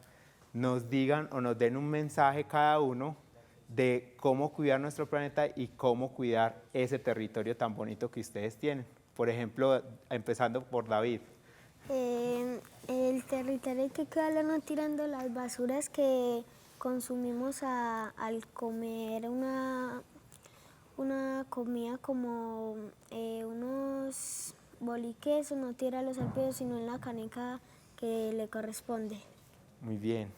nos digan o nos den un mensaje cada uno de cómo cuidar nuestro planeta y cómo cuidar ese territorio tan bonito que ustedes tienen. Por ejemplo, empezando por David. El territorio hay que cuidarlo no tirando las basuras que consumimos al comer una comida como unos boliques, no tirarlos al piso, sino en la caneca que le corresponde. Muy bien.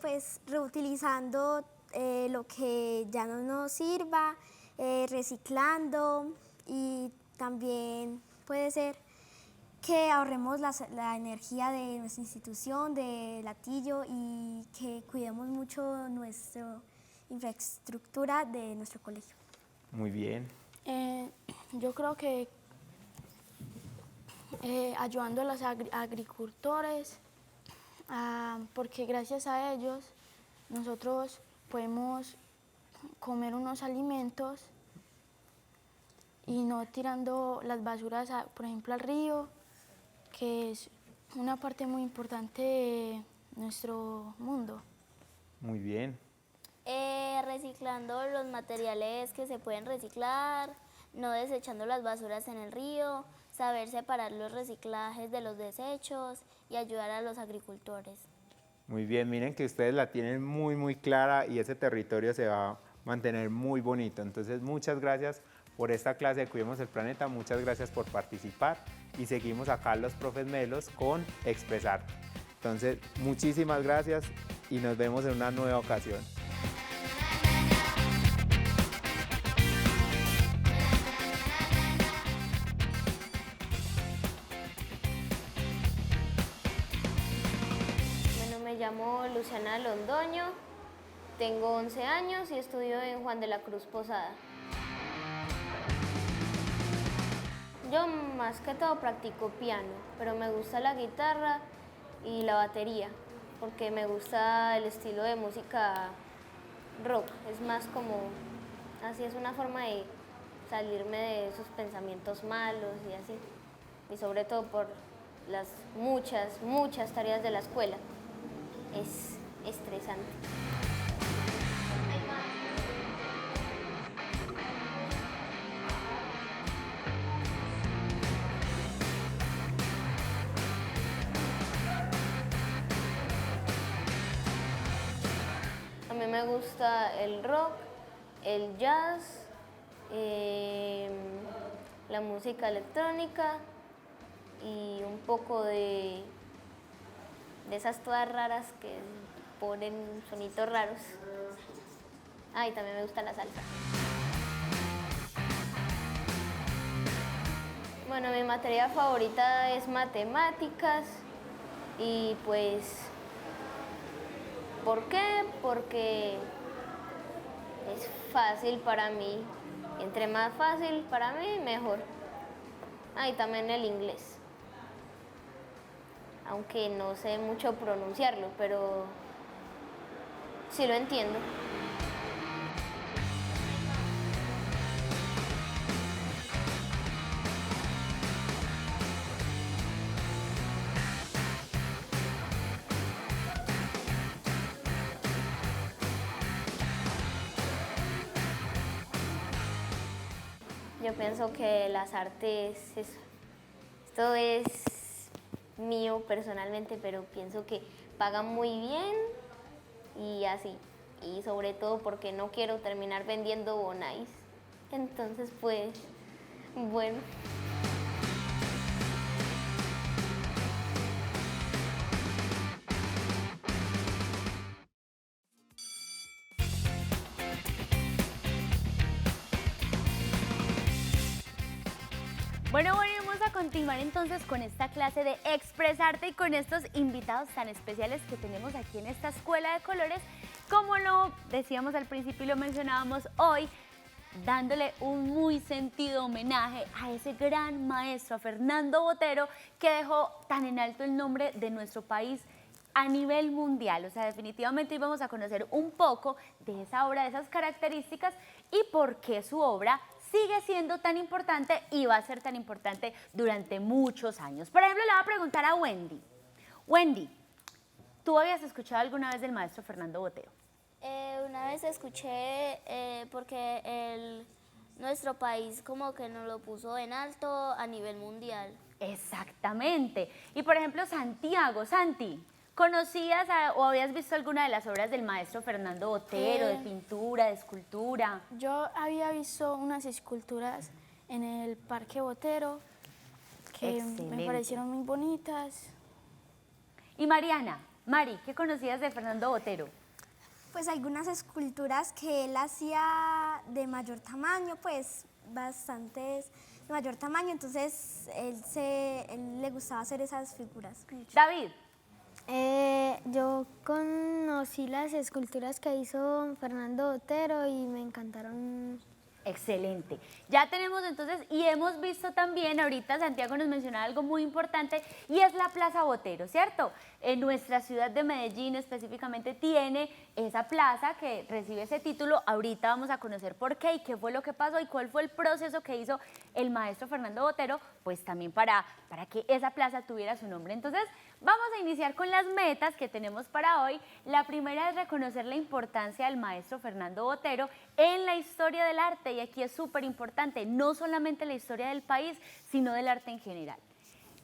Pues reutilizando lo que ya no nos sirva, reciclando, y también puede ser que ahorremos la energía de nuestra institución, de Hatillo, y que cuidemos mucho nuestra infraestructura de nuestro colegio. Muy bien. Yo creo que ayudando a los agricultores, porque gracias a ellos nosotros podemos comer unos alimentos y no tirando las basuras, por ejemplo, al río, que es una parte muy importante de nuestro mundo. Muy bien. Reciclando los materiales que se pueden reciclar, no desechando las basuras en el río, saber separar los reciclajes de los desechos y ayudar a los agricultores. Muy bien, miren que ustedes la tienen muy, muy clara y ese territorio se va a mantener muy bonito. Entonces, muchas gracias por esta clase de Cuidemos el Planeta, muchas gracias por participar y seguimos acá los profes Melos con Expresarte. Entonces, muchísimas gracias y nos vemos en una nueva ocasión. Me llamo Luciana Londoño, tengo 11 años y estudio en Juan de la Cruz Posada. Yo más que todo practico piano, pero me gusta la guitarra y la batería, porque me gusta el estilo de música rock. Es más como, así es una forma de salirme de esos pensamientos malos y así. Y sobre todo por las muchas tareas de la escuela. Es estresante. A mí me gusta el rock, el jazz, la música electrónica y un poco de esas todas raras que ponen sonidos raros. Y también me gusta la salsa. Bueno, mi materia favorita es matemáticas y pues, ¿por qué? Porque es fácil para mí. Entre más fácil para mí, mejor. Y también el inglés. Aunque no sé mucho pronunciarlo, pero sí lo entiendo. Yo pienso que las artes, esto es mío personalmente, pero pienso que pagan muy bien y así. Y sobre todo porque no quiero terminar vendiendo bonais. Entonces, pues, bueno. Bueno, volvemos a continuar entonces con esta clase de expresarte y con estos invitados tan especiales que tenemos aquí en esta Escuela de Colores. Como lo decíamos al principio y lo mencionábamos hoy, dándole un muy sentido homenaje a ese gran maestro, a Fernando Botero, que dejó tan en alto el nombre de nuestro país a nivel mundial. O sea, definitivamente íbamos a conocer un poco de esa obra, de esas características y por qué su obra sigue siendo tan importante y va a ser tan importante durante muchos años. Por ejemplo, le voy a preguntar a Wendy. Wendy, ¿tú habías escuchado alguna vez del maestro Fernando Botero? Una vez escuché porque nuestro país como que nos lo puso en alto a nivel mundial. Exactamente. Y por ejemplo, Santiago, Santi, ¿conocías o habías visto alguna de las obras del maestro Fernando Botero, de pintura, de escultura? Yo había visto unas esculturas en el Parque Botero que Excelente. me parecieron muy bonitas. Y Mariana, Mari, ¿qué conocías de Fernando Botero? Pues algunas esculturas que él hacía de mayor tamaño, pues bastantes de mayor tamaño, entonces él le gustaba hacer esas figuras. David. Yo conocí las esculturas que hizo Fernando Botero y me encantaron. Excelente. Ya tenemos entonces, y hemos visto también, ahorita Santiago nos mencionaba algo muy importante, y es la Plaza Botero, ¿cierto? En nuestra ciudad de Medellín específicamente tiene esa plaza que recibe ese título. Ahorita vamos a conocer por qué y qué fue lo que pasó y cuál fue el proceso que hizo el maestro Fernando Botero, pues también para que esa plaza tuviera su nombre. Entonces, vamos a iniciar con las metas que tenemos para hoy. La primera es reconocer la importancia del maestro Fernando Botero en la historia del arte, y aquí es súper importante, no solamente la historia del país, sino del arte en general.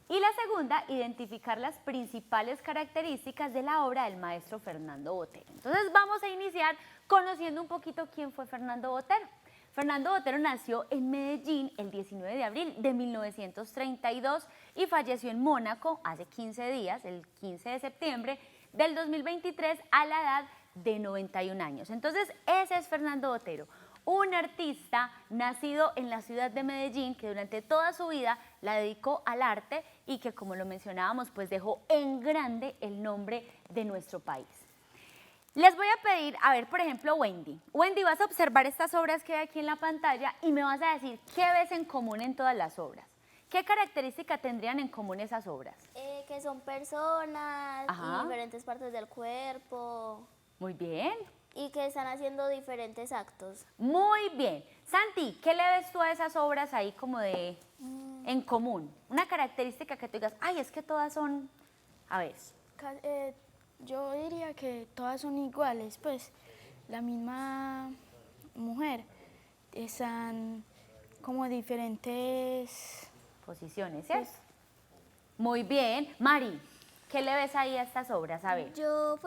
Y la segunda, identificar las principales características de la obra del maestro Fernando Botero. Entonces vamos a iniciar conociendo un poquito quién fue Fernando Botero. Fernando Botero nació en Medellín el 19 de abril de 1932 y falleció en Mónaco hace 15 días, el 15 de septiembre del 2023, a la edad de 91 años. Entonces, ese es Fernando Botero, un artista nacido en la ciudad de Medellín que durante toda su vida la dedicó al arte y que, como lo mencionábamos, pues dejó en grande el nombre de nuestro país. Les voy a pedir, a ver, por ejemplo, Wendy. Wendy, vas a observar estas obras que hay aquí en la pantalla y me vas a decir qué ves en común en todas las obras. ¿Qué característica tendrían en común esas obras? Que son personas Ajá. y diferentes partes del cuerpo Muy bien, y que están haciendo diferentes actos. muy bien. Santi, ¿qué le ves tú a esas obras ahí como de en común? Una característica que tú digas, ay, es que todas son, a ver. Yo diría que todas son iguales, pues la misma mujer, están como diferentes Posiciones, ¿cierto? Muy bien. Mari, ¿qué le ves ahí a estas obras? A ver. Yo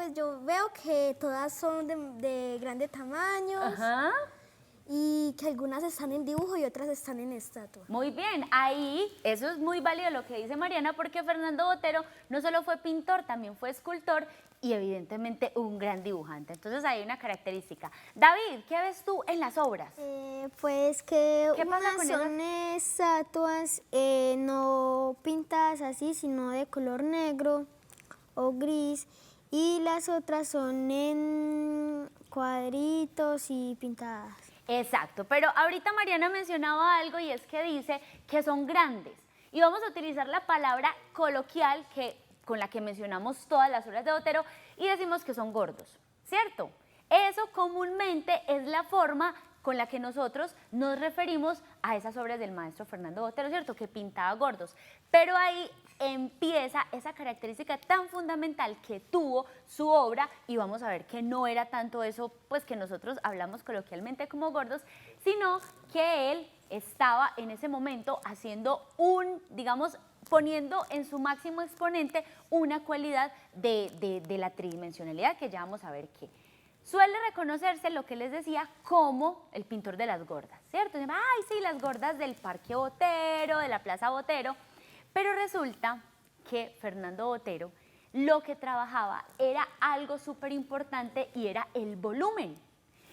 veo que todas son de grande tamaño Ajá. y que algunas están en dibujo y otras están en estatua. Muy bien, ahí eso es muy válido lo que dice Mariana, porque Fernando Botero no solo fue pintor, también fue escultor y evidentemente un gran dibujante. Entonces hay una característica. David, ¿qué ves tú en las obras? Pues que ¿Qué pasa unas con son estatuas no pintadas así, sino de color negro o gris, y las otras son en cuadritos y pintadas. Exacto, pero ahorita Mariana mencionaba algo y es que dice que son grandes. Y vamos a utilizar la palabra coloquial con la que mencionamos todas las obras de Botero y decimos que son gordos, ¿cierto? Eso comúnmente es la forma con la que nosotros nos referimos a esas obras del maestro Fernando Botero, ¿cierto? Que pintaba gordos. Pero ahí empieza esa característica tan fundamental que tuvo su obra, y vamos a ver que no era tanto eso, pues que nosotros hablamos coloquialmente como gordos, sino que él estaba en ese momento haciendo digamos, poniendo en su máximo exponente una cualidad de la tridimensionalidad, que ya vamos a ver qué. Suele reconocerse, lo que les decía, como el pintor de las gordas, ¿cierto? Ay, sí, las gordas del Parque Botero, de la Plaza Botero, pero resulta que Fernando Botero lo que trabajaba era algo súper importante y era el volumen.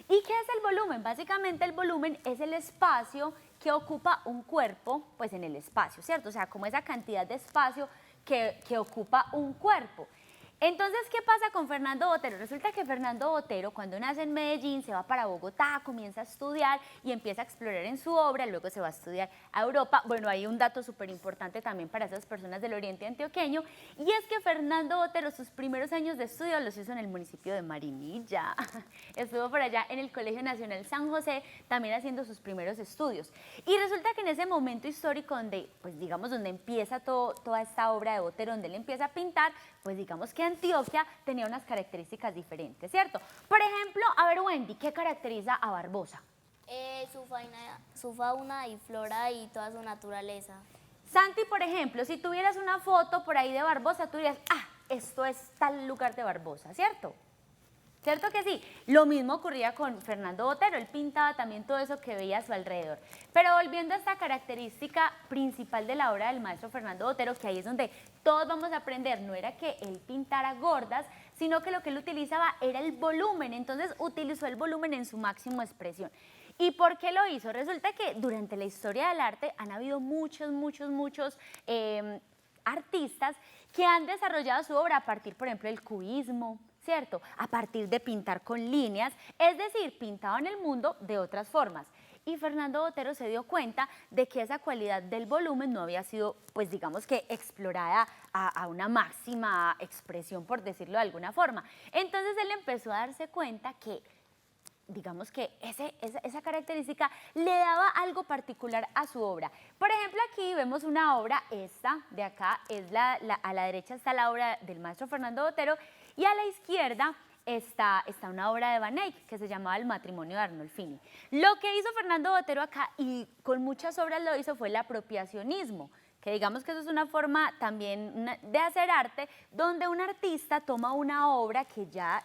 ¿Y qué es el volumen? Básicamente el volumen es el espacio que ocupa un cuerpo, pues en el espacio, ¿cierto? O sea, como esa cantidad de espacio que ocupa un cuerpo. Entonces, ¿qué pasa con Fernando Botero? Resulta que Fernando Botero, cuando nace en Medellín, se va para Bogotá, comienza a estudiar y empieza a explorar en su obra, luego se va a estudiar a Europa. Bueno, hay un dato súper importante también para esas personas del oriente antioqueño, y es que Fernando Botero sus primeros años de estudio los hizo en el municipio de Marinilla. Estuvo por allá en el Colegio Nacional San José, también haciendo sus primeros estudios. Y resulta que en ese momento histórico donde, pues digamos, donde empieza toda esta obra de Botero, donde él empieza a pintar, pues digamos que Antioquia tenía unas características diferentes, ¿cierto? Por ejemplo, a ver, Wendy, ¿qué caracteriza a Barbosa? Su fauna y flora y toda su naturaleza. Santi, por ejemplo, si tuvieras una foto por ahí de Barbosa, tú dirías, ah, esto es tal lugar de Barbosa, ¿cierto? ¿Cierto que sí? Lo mismo ocurría con Fernando Botero, él pintaba también todo eso que veía a su alrededor. Pero volviendo a esta característica principal de la obra del maestro Fernando Botero, que ahí es donde todos vamos a aprender, no era que él pintara gordas, sino que lo que él utilizaba era el volumen, entonces utilizó el volumen en su máxima expresión. ¿Y por qué lo hizo? Resulta que durante la historia del arte han habido muchos artistas que han desarrollado su obra a partir, por ejemplo, del cubismo, ¿cierto? A partir de pintar con líneas, es decir, pintaban el mundo de otras formas. Y Fernando Botero se dio cuenta de que esa cualidad del volumen no había sido, pues digamos que explorada a una máxima expresión, por decirlo de alguna forma. Entonces él empezó a darse cuenta que, digamos que esa característica le daba algo particular a su obra. Por ejemplo, aquí vemos una obra, esta de acá, es a la derecha está la obra del maestro Fernando Botero, y a la izquierda está una obra de Van Eyck que se llamaba El matrimonio de Arnolfini. Lo que hizo Fernando Botero acá, y con muchas obras lo hizo, fue el apropiacionismo, que digamos que eso es una forma también de hacer arte, donde un artista toma una obra que ya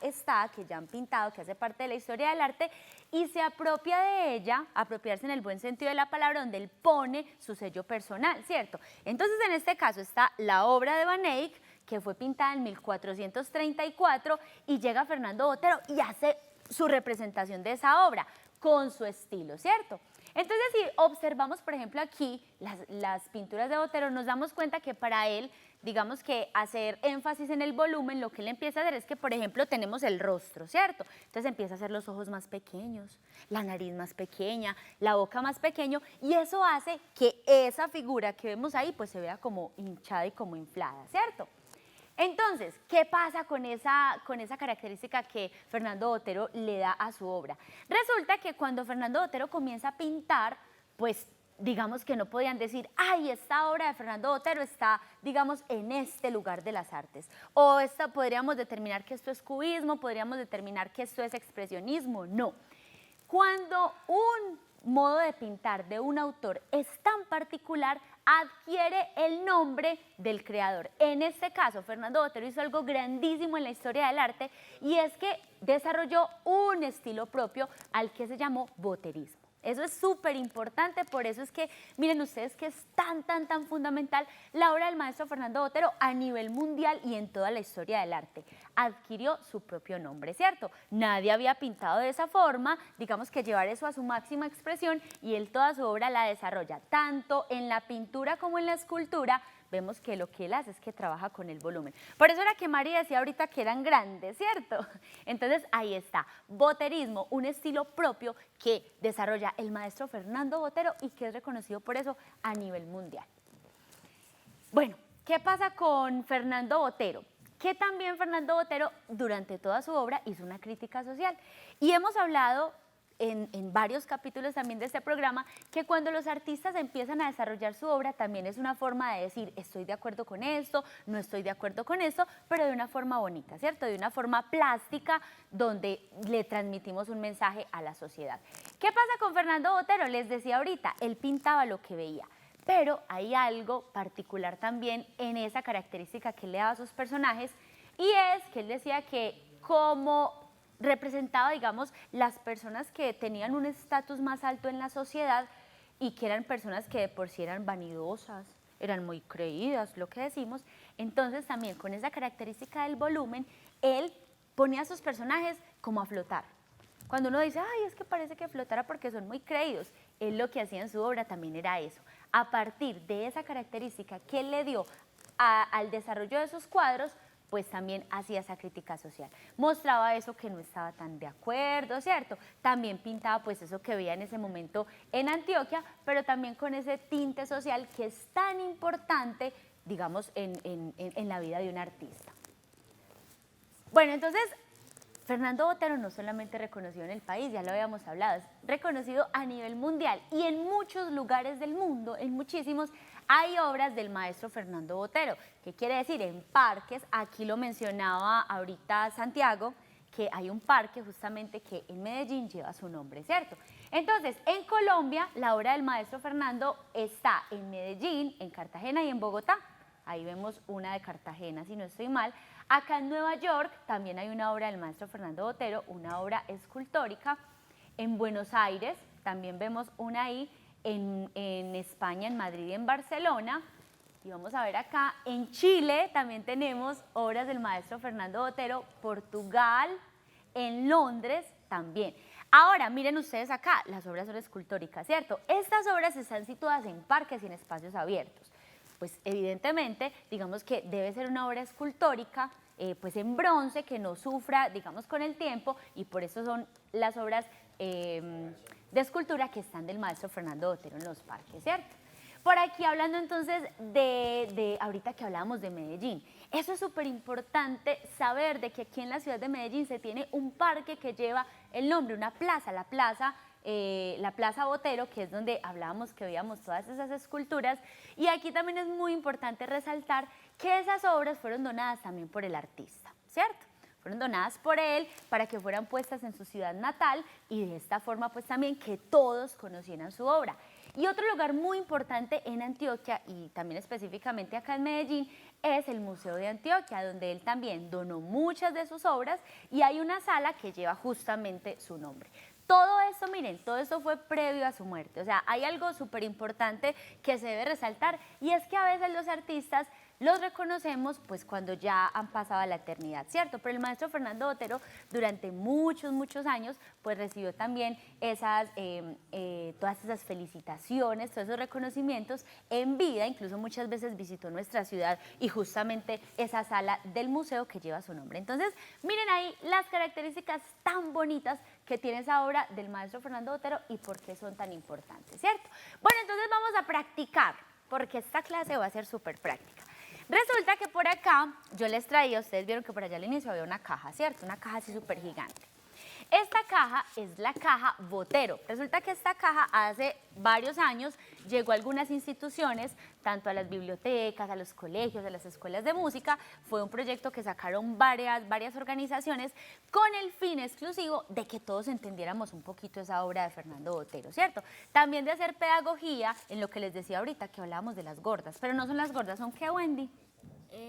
han pintado, que hace parte de la historia del arte, y se apropia de ella, apropiarse en el buen sentido de la palabra, donde él pone su sello personal, ¿cierto? Entonces, en este caso está la obra de Van Eyck, que fue pintada en 1434, y llega Fernando Botero y hace su representación de esa obra con su estilo, ¿cierto? Entonces, si observamos, por ejemplo, aquí las pinturas de Botero, nos damos cuenta que para él, digamos que hacer énfasis en el volumen, lo que él empieza a hacer es que, por ejemplo, tenemos el rostro, ¿cierto? Entonces empieza a hacer los ojos más pequeños, la nariz más pequeña, la boca más pequeño, y eso hace que esa figura que vemos ahí, pues se vea como hinchada y como inflada, ¿cierto? Entonces, ¿qué pasa con esa característica que Fernando Botero le da a su obra? Resulta que cuando Fernando Botero comienza a pintar, pues digamos que no podían decir, ay, esta obra de Fernando Botero está, digamos, en este lugar de las artes. O podríamos determinar que esto es cubismo, podríamos determinar que esto es expresionismo. No. Cuando un modo de pintar de un autor es tan particular, adquiere el nombre del creador. En este caso, Fernando Botero hizo algo grandísimo en la historia del arte, y es que desarrolló un estilo propio al que se llamó boterismo. Eso es súper importante, por eso es que, miren ustedes que es tan fundamental la obra del maestro Fernando Botero a nivel mundial y en toda la historia del arte. Adquirió su propio nombre, ¿cierto? Nadie había pintado de esa forma, digamos que llevar eso a su máxima expresión, y él toda su obra la desarrolla, tanto en la pintura como en la escultura. Vemos que lo que él hace es que trabaja con el volumen. Por eso era que Mari decía ahorita que eran grandes, ¿cierto? Entonces ahí está, boterismo, un estilo propio que desarrolla el maestro Fernando Botero y que es reconocido por eso a nivel mundial. Bueno, ¿qué pasa con Fernando Botero? Que también Fernando Botero durante toda su obra hizo una crítica social. Y hemos hablado en varios capítulos también de este programa, que cuando los artistas empiezan a desarrollar su obra también es una forma de decir, estoy de acuerdo con esto, no estoy de acuerdo con esto, pero de una forma bonita, ¿cierto? De una forma plástica, donde le transmitimos un mensaje a la sociedad. ¿Qué pasa con Fernando Botero? Les decía ahorita, él pintaba lo que veía, pero hay algo particular también en esa característica que le daba a sus personajes, y es que él decía que como representaba, digamos, las personas que tenían un estatus más alto en la sociedad y que eran personas que de por sí eran vanidosas, eran muy creídas, lo que decimos. Entonces también con esa característica del volumen, él ponía a sus personajes como a flotar. Cuando uno dice, ay, es que parece que flotara porque son muy creídos, él lo que hacía en su obra también era eso. A partir de esa característica que él le dio al desarrollo de esos cuadros, pues también hacía esa crítica social. Mostraba eso que no estaba tan de acuerdo, ¿cierto? También pintaba pues eso que veía en ese momento en Antioquia, pero también con ese tinte social que es tan importante, digamos, en la vida de un artista. Bueno, entonces, Fernando Botero no solamente reconocido en el país, ya lo habíamos hablado, es reconocido a nivel mundial y en muchos lugares del mundo, en muchísimos, hay obras del maestro Fernando Botero. ¿Qué quiere decir? En parques, aquí lo mencionaba ahorita Santiago, que hay un parque justamente que en Medellín lleva su nombre, ¿cierto? Entonces, en Colombia, la obra del maestro Fernando está en Medellín, en Cartagena y en Bogotá. Ahí vemos una de Cartagena, si no estoy mal. Acá en Nueva York también hay una obra del maestro Fernando Botero, una obra escultórica. En Buenos Aires también vemos una ahí. En España, en Madrid y en Barcelona. Y vamos a ver acá, en Chile también tenemos obras del maestro Fernando Botero, Portugal, en Londres también. Ahora, miren ustedes acá, las obras son escultóricas, ¿cierto? Estas obras están situadas en parques y en espacios abiertos. Pues evidentemente, digamos que debe ser una obra escultórica, pues en bronce, que no sufra, digamos, con el tiempo, y por eso son las obras de escultura que están del maestro Fernando Botero en los parques, ¿cierto? Por aquí hablando entonces ahorita que hablábamos de Medellín, eso es súper importante saber de que aquí en la ciudad de Medellín se tiene un parque que lleva el nombre, una plaza, la Plaza Botero, que es donde hablábamos que veíamos todas esas esculturas, y aquí también es muy importante resaltar que esas obras fueron donadas también por el artista, ¿cierto? Fueron donadas por él para que fueran puestas en su ciudad natal y de esta forma pues también que todos conocieran su obra. Y otro lugar muy importante en Antioquia y también específicamente acá en Medellín es el Museo de Antioquia, donde él también donó muchas de sus obras y hay una sala que lleva justamente su nombre. Todo esto, miren, todo esto fue previo a su muerte. O sea, hay algo súper importante que se debe resaltar y es que a veces los artistas los reconocemos pues cuando ya han pasado a la eternidad, ¿cierto? Pero el maestro Fernando Botero durante muchos años pues recibió también todas esas felicitaciones, todos esos reconocimientos en vida, incluso muchas veces visitó nuestra ciudad y justamente esa sala del museo que lleva su nombre. Entonces, miren ahí las características tan bonitas que tiene esa obra del maestro Fernando Botero y por qué son tan importantes, ¿cierto? Bueno, entonces vamos a practicar, porque esta clase va a ser súper práctica. Resulta que por acá yo les traía, ustedes vieron que por allá al inicio había una caja, ¿cierto? Una caja así súper gigante. Esta caja es la caja Botero. Resulta que esta caja hace varios años llegó a algunas instituciones, tanto a las bibliotecas, a los colegios, a las escuelas de música. Fue un proyecto que sacaron varias organizaciones con el fin exclusivo de que todos entendiéramos un poquito esa obra de Fernando Botero, ¿cierto? También de hacer pedagogía en lo que les decía ahorita, que hablábamos de las gordas, pero no son las gordas, ¿son qué, Wendy?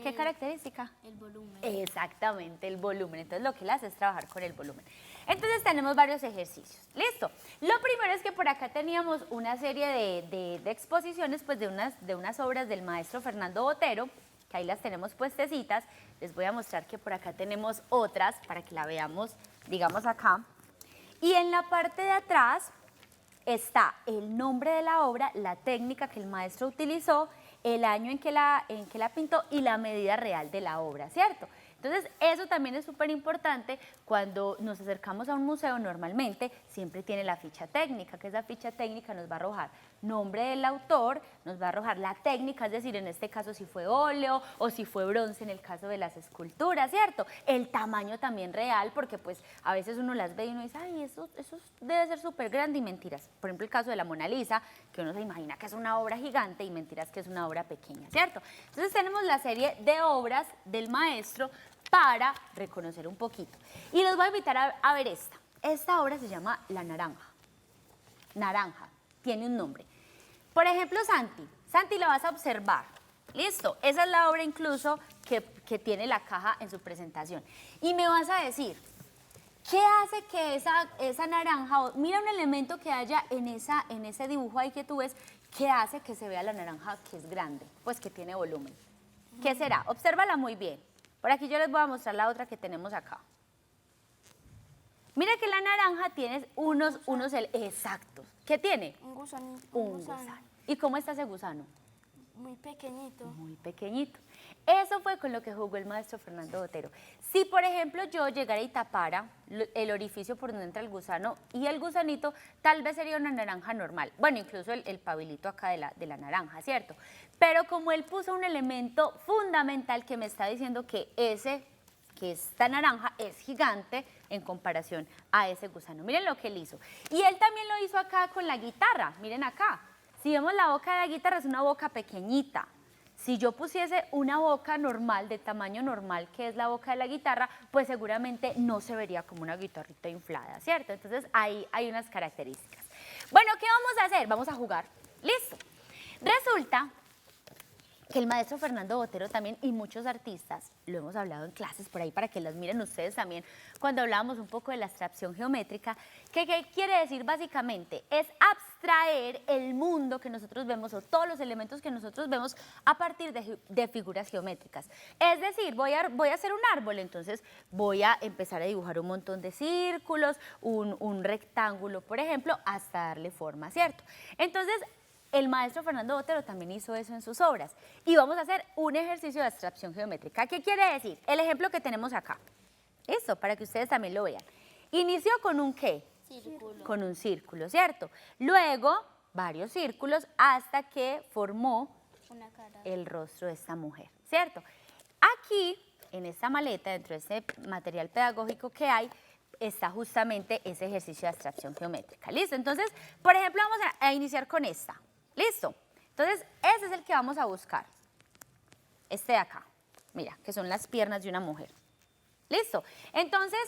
¿Qué característica? El volumen. Exactamente, el volumen. Entonces lo que él hace es trabajar con el volumen. Entonces tenemos varios ejercicios. ¿Listo? Lo primero es que por acá teníamos una serie de exposiciones pues de unas obras del maestro Fernando Botero, que ahí las tenemos puestecitas. Les voy a mostrar que por acá tenemos otras para que la veamos, digamos acá. Y en la parte de atrás está el nombre de la obra, la técnica que el maestro utilizó, el año en que la pintó y la medida real de la obra, ¿cierto? Entonces, eso también es súper importante cuando nos acercamos a un museo. Normalmente siempre tiene la ficha técnica, que esa ficha técnica nos va a arrojar nombre del autor, nos va a arrojar la técnica, es decir, en este caso si fue óleo o si fue bronce en el caso de las esculturas, ¿cierto? El tamaño también real, porque pues a veces uno las ve y uno dice, ay, eso debe ser súper grande, y mentiras. Por ejemplo, el caso de la Mona Lisa, que uno se imagina que es una obra gigante y mentiras que es una obra pequeña, ¿cierto? Entonces tenemos la serie de obras del maestro para reconocer un poquito. Y los voy a invitar a ver esta. Esta obra se llama La Naranja. Naranja, tiene un nombre. Por ejemplo, Santi la vas a observar. Listo, esa es la obra incluso que tiene la caja en su presentación. Y me vas a decir, ¿qué hace que esa naranja, mira un elemento que haya en ese dibujo ahí que tú ves, qué hace que se vea la naranja que es grande? Pues que tiene volumen. ¿Qué será? Obsérvala muy bien. Por aquí yo les voy a mostrar la otra que tenemos acá. Mira que la naranja tiene exactos. ¿Qué tiene? Un gusanito. Un gusano. ¿Y cómo está ese gusano? Muy pequeñito. Muy pequeñito. Eso fue con lo que jugó el maestro Fernando Botero. Si, por ejemplo, yo llegara y tapara el orificio por donde entra el gusano y el gusanito, tal vez sería una naranja normal. Bueno, incluso el pabilito acá de la naranja, ¿cierto? Pero como él puso un elemento fundamental que me está diciendo que esta naranja es gigante en comparación a ese gusano. Miren lo que él hizo. Y él también lo hizo acá con la guitarra. Miren acá. Si vemos la boca de la guitarra, es una boca pequeñita. Si yo pusiese una boca normal, de tamaño normal, que es la boca de la guitarra, pues seguramente no se vería como una guitarrita inflada, ¿cierto? Entonces ahí hay unas características. Bueno, ¿qué vamos a hacer? Vamos a jugar. Listo. Resulta que el maestro Fernando Botero también y muchos artistas, lo hemos hablado en clases por ahí para que las miren ustedes también, cuando hablábamos un poco de la abstracción geométrica, que ¿qué quiere decir básicamente? Es abstraer el mundo que nosotros vemos o todos los elementos que nosotros vemos a partir de figuras geométricas. Es decir, voy a hacer un árbol, entonces voy a empezar a dibujar un montón de círculos, un rectángulo, por ejemplo, hasta darle forma, ¿cierto? Entonces, el maestro Fernando Botero también hizo eso en sus obras. Y vamos a hacer un ejercicio de abstracción geométrica. ¿Qué quiere decir? El ejemplo que tenemos acá. Eso, para que ustedes también lo vean. Inició con un ¿qué? Círculo. Con un círculo, ¿cierto? Luego, varios círculos hasta que formó Una cara. el rostro de esta mujer, ¿cierto? Aquí, en esta maleta, dentro de este material pedagógico que hay, está justamente ese ejercicio de abstracción geométrica. ¿Listo? Entonces, por ejemplo, vamos a iniciar con esta. ¿Listo? Entonces, ese es el que vamos a buscar. Este de acá. Mira, que son las piernas de una mujer. ¿Listo? Entonces,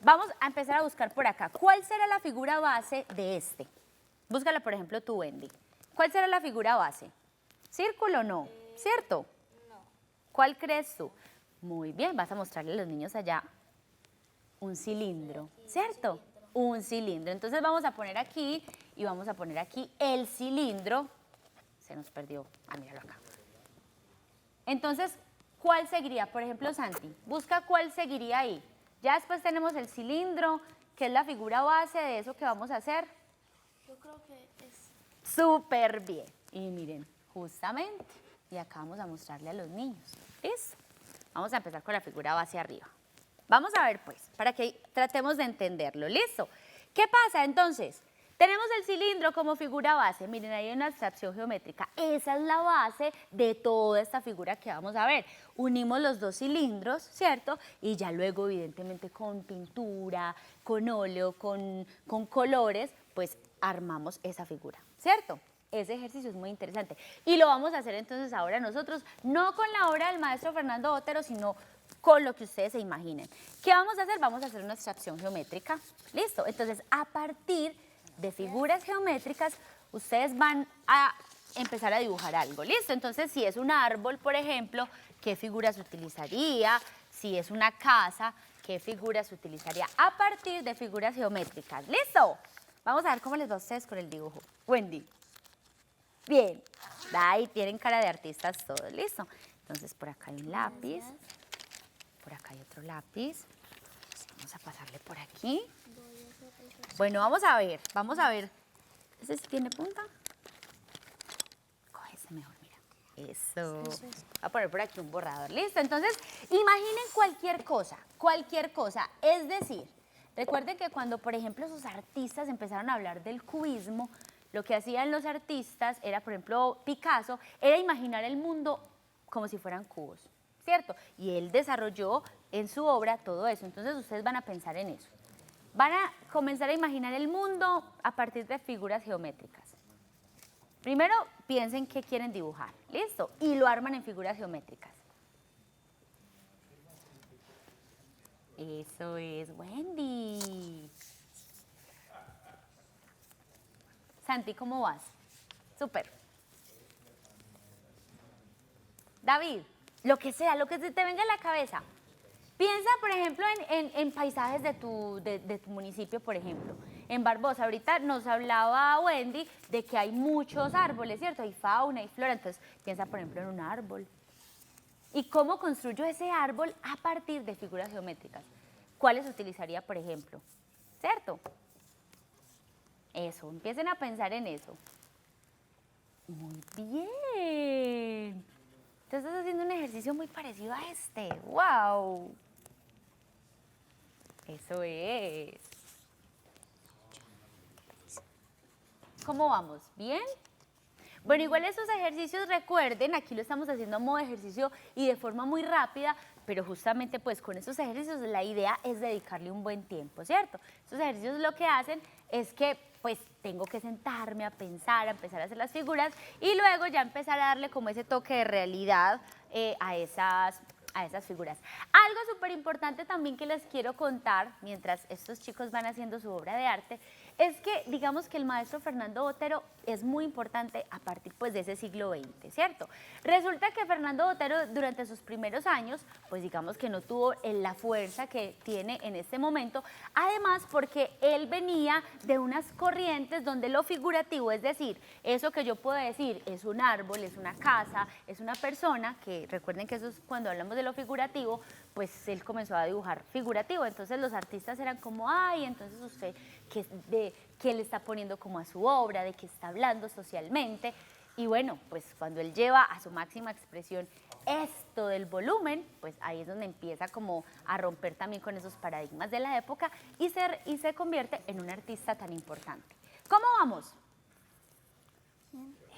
vamos a empezar a buscar por acá. ¿Cuál será la figura base de este? Búscala, por ejemplo, tú, Wendy. ¿Cuál será la figura base? ¿Círculo o no? ¿Cierto? No. ¿Cuál crees tú? Muy bien, vas a mostrarle a los niños allá un cilindro, ¿cierto? Un cilindro. Entonces vamos a poner aquí y vamos a poner aquí el cilindro. Se nos perdió. Ah, míralo acá. Entonces, ¿cuál seguiría? Por ejemplo, Santi, busca cuál seguiría ahí. Ya después tenemos el cilindro, que es la figura base de eso que vamos a hacer. Yo creo que es... Súper bien. Y miren, justamente, y acá vamos a mostrarle a los niños. ¿Listo? Vamos a empezar con la figura base arriba. Vamos a ver, pues, para que tratemos de entenderlo. ¿Listo? ¿Qué pasa entonces? Tenemos el cilindro como figura base. Miren, ahí hay una abstracción geométrica. Esa es la base de toda esta figura que vamos a ver. Unimos los dos cilindros, ¿cierto? Y ya luego, evidentemente, con pintura, con óleo, con colores, pues armamos esa figura, ¿cierto? Ese ejercicio es muy interesante. Y lo vamos a hacer entonces ahora nosotros, no con la obra del maestro Fernando Botero, sino con lo que ustedes se imaginen. ¿Qué vamos a hacer? Vamos a hacer una abstracción geométrica. ¿Listo? Entonces, a partir de figuras geométricas, ustedes van a empezar a dibujar algo. ¿Listo? Entonces, si es un árbol, por ejemplo, ¿qué figuras utilizaría? Si es una casa, ¿qué figuras utilizaría? A partir de figuras geométricas. ¿Listo? Vamos a ver cómo les va a ustedes con el dibujo. Wendy. Bien. Ahí tienen cara de artistas todos. ¿Listo? Entonces, por acá hay un lápiz. Por acá hay otro lápiz. Vamos a pasarle por aquí. Bueno, vamos a ver. ¿Ese sí tiene punta? Coge ese mejor, mira. Eso. Voy a poner por aquí un borrador. ¿Listo? Entonces, imaginen cualquier cosa. Es decir, recuerden que cuando, por ejemplo, esos artistas empezaron a hablar del cubismo, lo que hacían los artistas era, por ejemplo, Picasso, era imaginar el mundo como si fueran cubos, ¿cierto? Y él desarrolló en su obra todo eso. Entonces, ustedes van a pensar en eso. Van a comenzar a imaginar el mundo a partir de figuras geométricas. Primero, piensen qué quieren dibujar, ¿listo? Y lo arman en figuras geométricas. Eso es, Wendy. Santi, ¿cómo vas? Súper. David, lo que sea, lo que se te venga a la cabeza. Piensa, por ejemplo, en paisajes de tu municipio, por ejemplo. En Barbosa, ahorita nos hablaba Wendy de que hay muchos árboles, ¿cierto? Hay fauna, hay flora, entonces piensa, por ejemplo, en un árbol. ¿Y cómo construyo ese árbol a partir de figuras geométricas? ¿cuáles utilizaría, por ejemplo? ¿Cierto? Eso, empiecen a pensar en eso. Muy bien. Tú estás haciendo un ejercicio muy parecido a este. ¡Wow! Eso es. ¿Cómo vamos? ¿Bien? Bueno, igual esos ejercicios, recuerden, aquí lo estamos haciendo a modo de ejercicio y de forma muy rápida, pero justamente pues con esos ejercicios la idea es dedicarle un buen tiempo, ¿cierto? Estos ejercicios lo que hacen es que pues tengo que sentarme a pensar, a empezar a hacer las figuras y luego ya empezar a darle como ese toque de realidad a esas figuras. Algo súper importante también que les quiero contar mientras estos chicos van haciendo su obra de arte es que digamos que el maestro Fernando Botero es muy importante a partir pues de ese siglo XX, ¿cierto? Resulta que Fernando Botero durante sus primeros años pues digamos que no tuvo la fuerza que tiene en este momento, además porque él venía de unas corrientes donde lo figurativo, es decir, eso que yo puedo decir es un árbol, es una casa, es una persona, que recuerden que eso es cuando hablamos de lo figurativo, pues él comenzó a dibujar figurativo, entonces los artistas eran como, ay, entonces usted, ¿qué le está poniendo como a su obra? ¿De qué está hablando socialmente? Y bueno, pues cuando él lleva a su máxima expresión esto del volumen, pues ahí es donde empieza como a romper también con esos paradigmas de la época y se convierte en un artista tan importante. ¿Cómo vamos?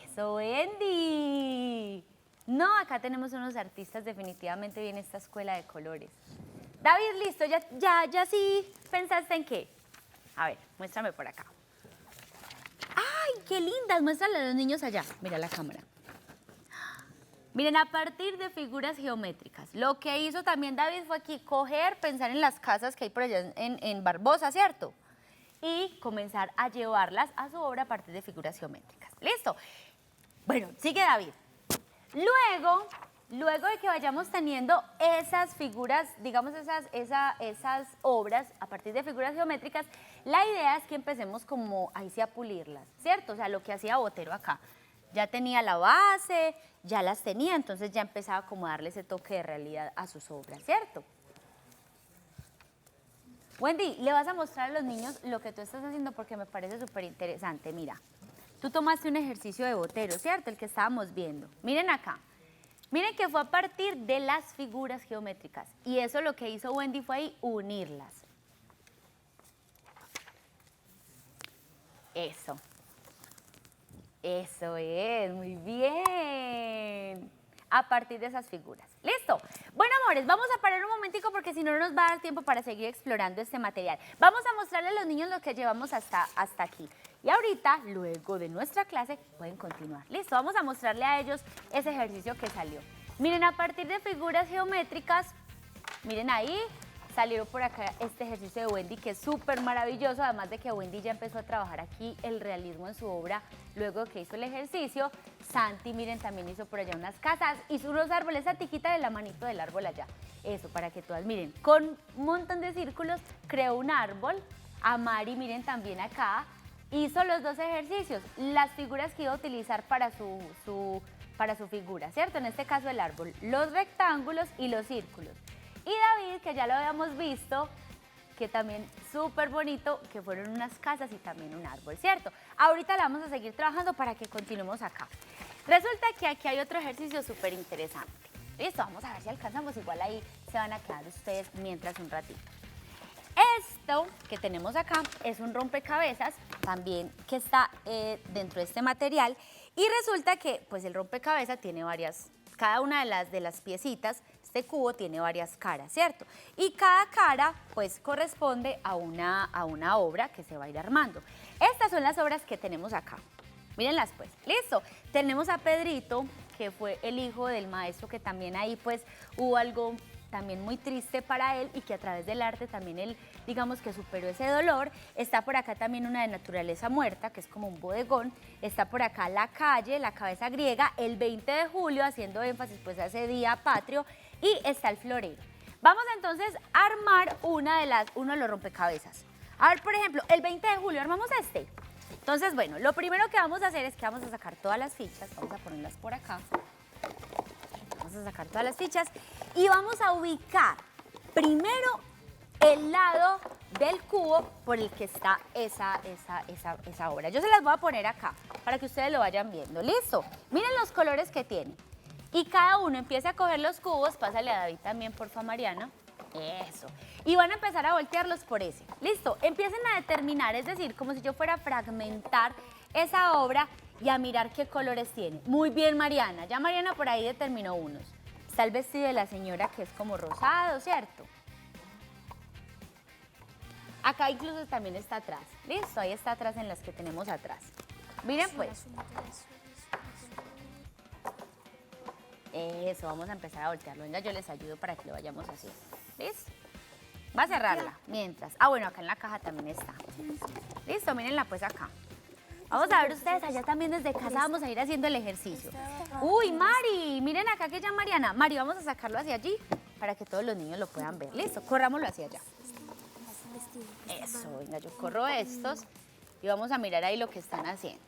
Eso, Andy. No, acá tenemos unos artistas definitivamente bien esta escuela de colores. David, listo, ya sí pensaste en qué. A ver, muéstrame por acá. ¡Ay, qué lindas! Muéstrale a los niños allá. Mira la cámara. Miren, a partir de figuras geométricas. Lo que hizo también David fue aquí pensar en las casas que hay por allá en Barbosa, ¿cierto? Y comenzar a llevarlas a su obra a partir de figuras geométricas. ¿Listo? Bueno, sigue David. Luego de que vayamos teniendo esas figuras, digamos esas obras a partir de figuras geométricas, la idea es que empecemos como ahí sí a pulirlas, ¿cierto? O sea, lo que hacía Botero acá. Ya tenía la base, ya las tenía, entonces ya empezaba como a darle ese toque de realidad a sus obras, ¿cierto? Wendy, le vas a mostrar a los niños lo que tú estás haciendo porque me parece súper interesante. Mira, tú tomaste un ejercicio de Botero, ¿cierto? El que estábamos viendo. Miren acá. Miren que fue a partir de las figuras geométricas y eso lo que hizo Wendy fue ahí unirlas. Eso. Eso es, muy bien. A partir de esas figuras. ¿Listo? Bueno, amores, vamos a parar un momentico porque si no, no nos va a dar tiempo para seguir explorando este material. Vamos a mostrarle a los niños lo que llevamos hasta aquí. Y ahorita, luego de nuestra clase, pueden continuar. Listo, vamos a mostrarle a ellos ese ejercicio que salió. Miren, a partir de figuras geométricas, miren ahí, salió por acá este ejercicio de Wendy que es súper maravilloso, además de que Wendy ya empezó a trabajar aquí el realismo en su obra luego que hizo el ejercicio. Santi, miren, también hizo por allá unas casas, hizo unos árboles, esa tiquita de la manito del árbol allá. Eso, para que todas miren, con un montón de círculos creó un árbol. A Mari, miren, también acá, hizo los dos ejercicios, las figuras que iba a utilizar para su figura, ¿cierto? En este caso el árbol, los rectángulos y los círculos. Y David, que ya lo habíamos visto, que también súper bonito, que fueron unas casas y también un árbol, ¿cierto? Ahorita la vamos a seguir trabajando para que continuemos acá. Resulta que aquí hay otro ejercicio súper interesante. Listo, vamos a ver si alcanzamos, igual ahí se van a quedar ustedes mientras un ratito. Esto que tenemos acá es un rompecabezas, también que está dentro de este material, y resulta que pues el rompecabezas tiene cada una de las piecitas, este cubo tiene varias caras, ¿cierto? Y cada cara pues corresponde a una obra que se va a ir armando. Estas son las obras que tenemos acá. Mírenlas pues, listo. Tenemos a Pedrito, que fue el hijo del maestro, que también ahí pues hubo algo también muy triste para él y que a través del arte también él, digamos que superó ese dolor. Está por acá también una de naturaleza muerta, que es como un bodegón. Está por acá la calle, la cabeza griega, el 20 de julio, haciendo énfasis pues a ese día patrio, y está el florero. Vamos entonces a armar uno de los rompecabezas. A ver, por ejemplo, el 20 de julio armamos este. Entonces, bueno, lo primero que vamos a hacer es que vamos a sacar todas las fichas, vamos a ponerlas por acá. Vamos a sacar todas las fichas y vamos a ubicar primero el lado del cubo por el que está esa obra. Yo se las voy a poner acá para que ustedes lo vayan viendo. ¿Listo? Miren los colores que tiene. Y cada uno empieza a coger los cubos. Pásale a David también, porfa, Mariana. Eso. Y van a empezar a voltearlos por ese. ¿Listo? Empiecen a determinar, es decir, como si yo fuera a fragmentar esa obra y a mirar qué colores tiene. Muy bien, Mariana. Ya Mariana por ahí determinó unos. Está el vestido de la señora que es como rosado, ¿cierto? Acá incluso también está atrás. ¿Listo? Ahí está atrás en las que tenemos atrás. Miren pues. Eso, vamos a empezar a voltearlo. Venga, yo les ayudo para que lo vayamos haciendo. ¿Listo? Va a cerrarla mientras. Ah, bueno, acá en la caja también está. Listo, mírenla pues acá. Vamos a ver ustedes allá también desde casa, vamos a ir haciendo el ejercicio. Uy, Mari, miren acá que ya Mariana. Mari, vamos a sacarlo hacia allí para que todos los niños lo puedan ver. Listo, corrámoslo hacia allá. Eso, venga, yo corro estos y vamos a mirar ahí lo que están haciendo.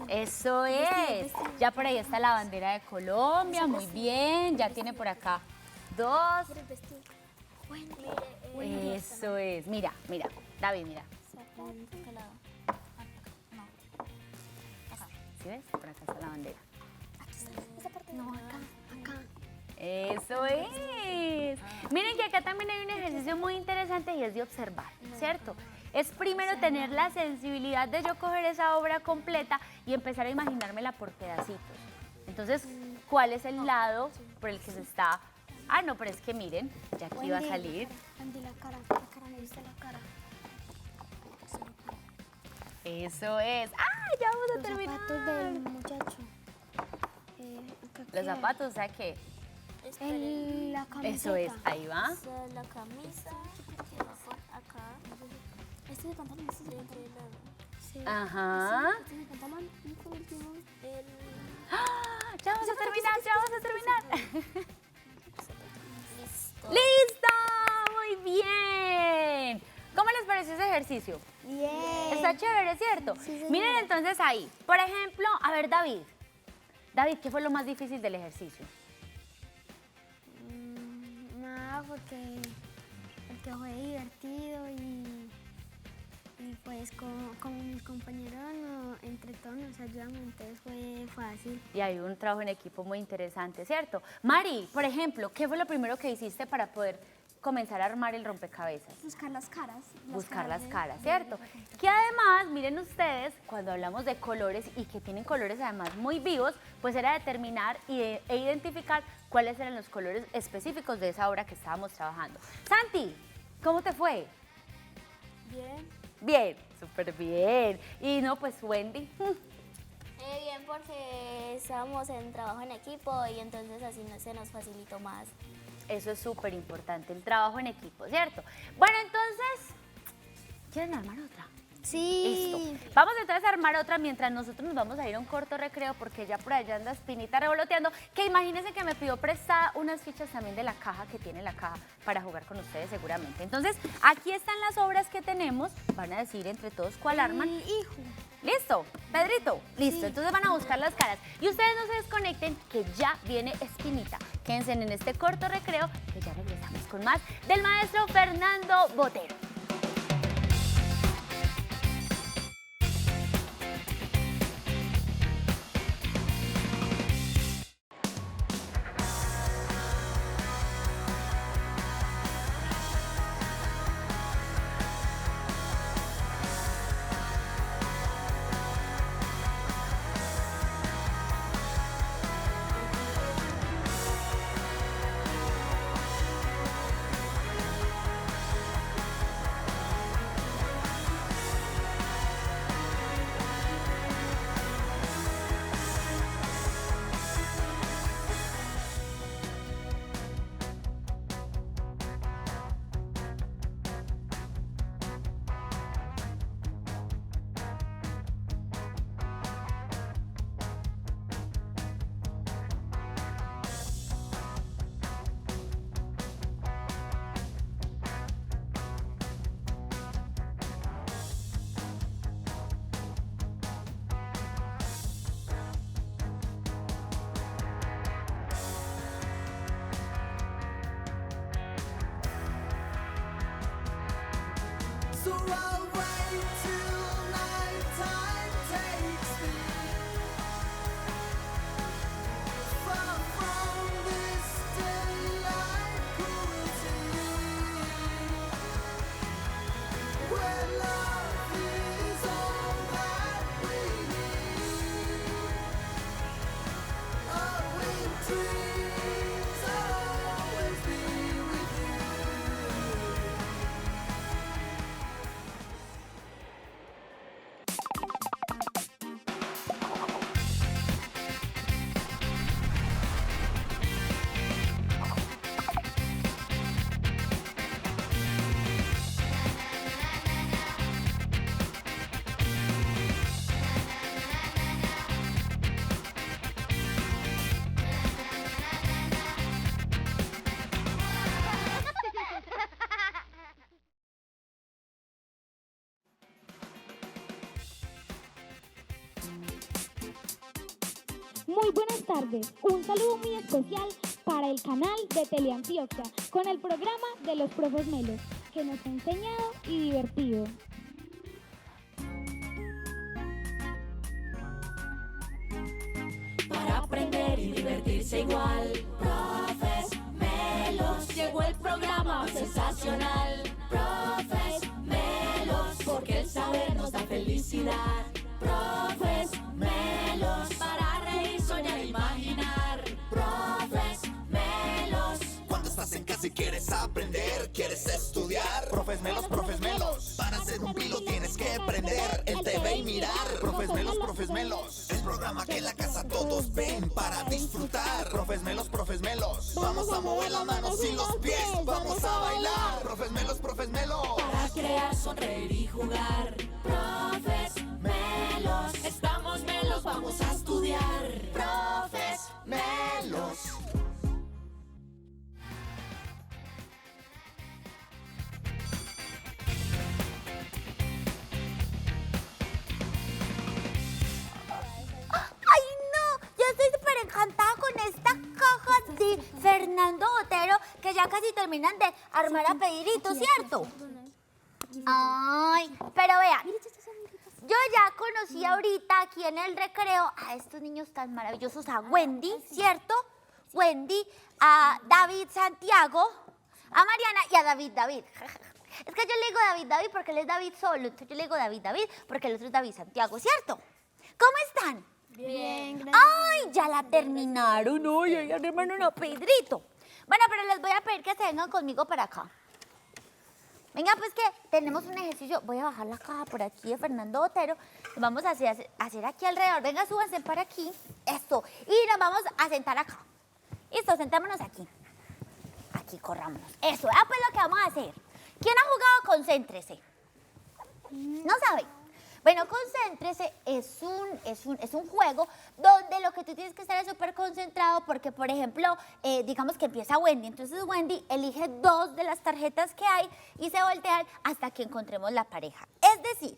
Eso es. Ya por ahí está la bandera de Colombia, muy bien. Ya tiene por acá 2. Eso es. Mira, mira, David, mira. ¿Sí ves? Por acá está la bandera. No, acá. Eso es. Miren que acá también hay un ejercicio muy interesante y es de observar, ¿cierto? Es primero tener la sensibilidad de yo coger esa obra completa y empezar a imaginármela por pedacitos. Entonces, ¿cuál es el lado por el que se está? Ah, no, pero es que miren, ya aquí va a salir. La cara, me viste la cara. Eso es. ¡Ah, ya vamos a terminar! Los zapatos del muchacho. Los zapatos, o sea, ¿qué? La camiseta. Eso es, ahí va. La camisa que va por acá. Este de pantalón, Sí. Ajá. Este de pantalón y por último ¡Ah! Ya vamos a terminar, ya vamos a terminar. Listo. ¡Listo! ¡Muy bien! ¿Cómo les pareció ese ejercicio? Bien. Está chévere, ¿cierto? Sí, señora. Miren entonces ahí. Por ejemplo, a ver, David. David, ¿qué fue lo más difícil del ejercicio? Nada, porque fue divertido y pues con mis compañeros entre todos nos ayudamos, entonces fue fácil. Y hay un trabajo en equipo muy interesante, ¿cierto? Mari, por ejemplo, ¿qué fue lo primero que hiciste para poder comenzar a armar el rompecabezas? Buscar las caras. Buscar las caras, ¿cierto? Que además, miren ustedes, cuando hablamos de colores y que tienen colores además muy vivos, pues era determinar e identificar cuáles eran los colores específicos de esa obra que estábamos trabajando. Santi, ¿cómo te fue? Bien. Bien, súper bien. Y no, pues Wendy. Bien, porque estábamos en trabajo en equipo y entonces así se nos facilitó más. Eso es súper importante, el trabajo en equipo, ¿cierto? Bueno, entonces, ¿quieren armar otra? Sí. Listo. Vamos entonces a armar otra mientras nosotros nos vamos a ir a un corto recreo porque ya por allá anda Espinita revoloteando, que imagínense que me pidió prestada unas fichas también de la caja que tiene la caja para jugar con ustedes seguramente. Entonces, aquí están las obras que tenemos, van a decir entre todos cuál arman. Hijo. ¿Listo? Pedrito, listo. Sí. Entonces van a buscar las caras. Y ustedes no se desconecten, que ya viene Espinita. Quédense en este corto recreo, que ya regresamos con más del maestro Fernando Botero. So I'll wait till nighttime takes me far from this daylight cruelty, where love is all that we need. Oh, in dreams I'll always be with you. Muy buenas tardes, un saludo muy especial para el canal de Teleantioquia con el programa de los profes Melos, que nos ha enseñado y divertido. Para aprender y divertirse igual, Profes Melos. Llegó el programa sensacional, Profes Melos, porque el saber nos da felicidad. Profes Melos, para reír, soñar e imaginar. Profes Melos. Cuando estás en casa y quieres aprender, quieres estudiar. Profes Melos, Profes Melos. Para ser un pilo tienes que prender el TV y mirar. Profes Melos, Profes Melos. El programa que en la casa todos ven para disfrutar. Profes Melos, Profes Melos. Vamos a mover las manos y los pies, vamos a bailar. Profes Melos, Profes Melos. Para crear, sonreír y jugar. Profes Melos. Estamos melos, vamos a estudiar. Profes Melos. ¡Ay, no! Yo estoy súper encantada con esta caja de Fernando Botero, que ya casi terminan de armar a Pedrito, ¿cierto? Ay, pero vean, yo ya conocí ahorita aquí en el recreo a estos niños tan maravillosos, a Wendy, ¿cierto? Wendy, a David Santiago, a Mariana y a David. Es que yo le digo David porque él es David solo, entonces yo le digo David porque el otro es David Santiago, ¿cierto? ¿Cómo están? Bien, gracias. ¡Ay, ya la terminaron! ¡Ay, ya hermano, no, Pedrito! Bueno, pero les voy a pedir que se vengan conmigo para acá. Venga, pues que tenemos un ejercicio. Voy a bajar la caja por aquí de Fernando Botero. Nos vamos a hacer aquí alrededor. Venga, súbanse para aquí. Eso. Y nos vamos a sentar acá. Listo, sentémonos aquí. Aquí, corrámonos. Eso. Pues lo que vamos a hacer. ¿Quién ha jugado Concéntrese? ¿No sabe? Bueno, Concéntrese es un juego donde lo que tú tienes que estar es súper concentrado porque, por ejemplo, digamos que empieza Wendy. Entonces Wendy elige 2 de las tarjetas que hay y se voltean hasta que encontremos la pareja. Es decir,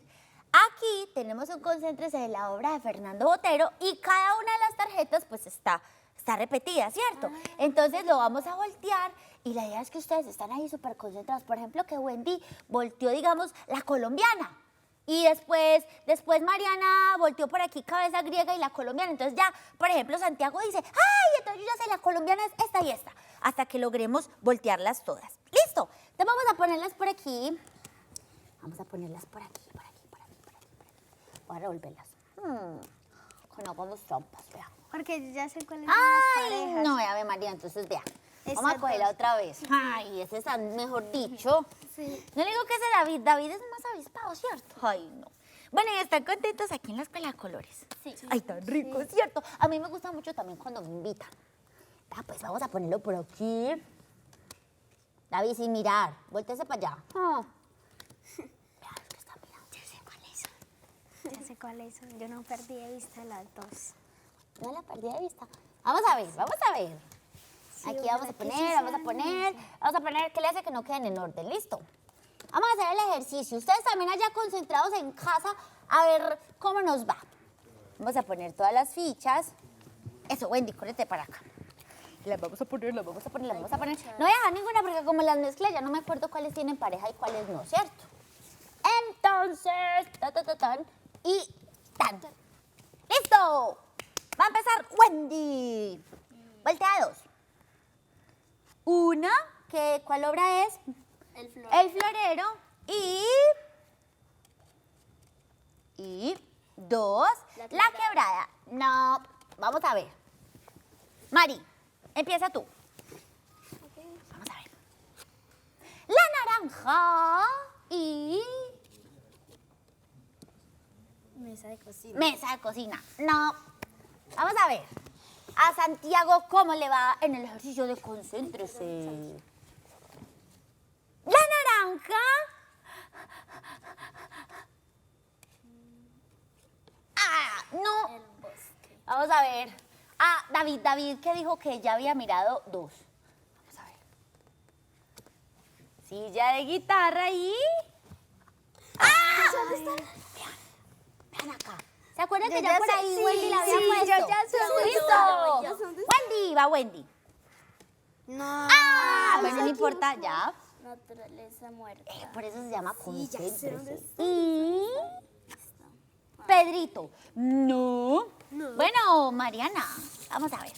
aquí tenemos un Concéntrese de la obra de Fernando Botero y cada una de las tarjetas pues está repetida, ¿cierto? Entonces lo vamos a voltear y la idea es que ustedes están ahí súper concentrados. Por ejemplo, que Wendy volteó, digamos, la colombiana. Y después Mariana volteó por aquí cabeza griega y la colombiana. Entonces ya, por ejemplo, Santiago dice, ¡ay! Entonces yo ya sé, la colombiana es esta y esta. Hasta que logremos voltearlas todas. ¿Listo? Entonces vamos a ponerlas por aquí. Vamos a ponerlas por aquí, por aquí, por aquí, por aquí, por aquí. Voy a revolverlas. Que no hagamos trampas, vean. Porque yo ya sé cuáles son ¡ay! las parejas. No, vea, María, entonces vea. Vamos a cogerla otra vez. Ay, ese es mejor dicho. Sí. No le digo que ese David es más avispado, ¿cierto? Ay, no. Bueno, ¿y están contentos aquí en la Escuela de Colores? Sí. Ay, tan rico, ¿cierto? A mí me gusta mucho también cuando me invitan. Pues vamos a ponerlo por aquí. David, sin mirar. Vuéltese para allá. Vean lo que está mirando. Ya sé cuáles son. Ya sé cuáles son. Yo no perdí de vista las 2. No la perdí de vista. Vamos a ver, vamos a ver. Sí, aquí vamos a poner, ¿qué le hace que no queden en orden? ¿Listo? Vamos a hacer el ejercicio. Ustedes también allá concentrados en casa a ver cómo nos va. Vamos a poner todas las fichas. Eso, Wendy, córrete para acá. Las vamos a poner. No voy a dejar ninguna porque como las mezclé ya no me acuerdo cuáles tienen pareja y cuáles no, ¿cierto? Entonces, y tan. ¡Listo! Va a empezar Wendy. Volteados. Una, ¿cuál obra es? El florero. El florero. Y dos, la quebrada. No, vamos a ver. Mari, empieza tú. Vamos a ver. La naranja y... Mesa de cocina. Mesa de cocina. No. Vamos a ver. A Santiago, ¿cómo le va en el ejercicio de concéntrese? La naranja. Ah, no. El bosque. Vamos a ver. Ah, David, que dijo que ya había mirado dos. Vamos a ver. Silla de guitarra y... ¡Ah! Vean acá. ¿Se acuerdan que ya por ahí Wendy la había puesto? Yo ya sé ¡Listo! Wendy, va Wendy. No. Ah, bueno, no importa, ya. Naturaleza muerta. Por eso se llama Sí, ya sé dónde concéntrese. está. Y... Pedrito. No. Bueno, Mariana, vamos a ver.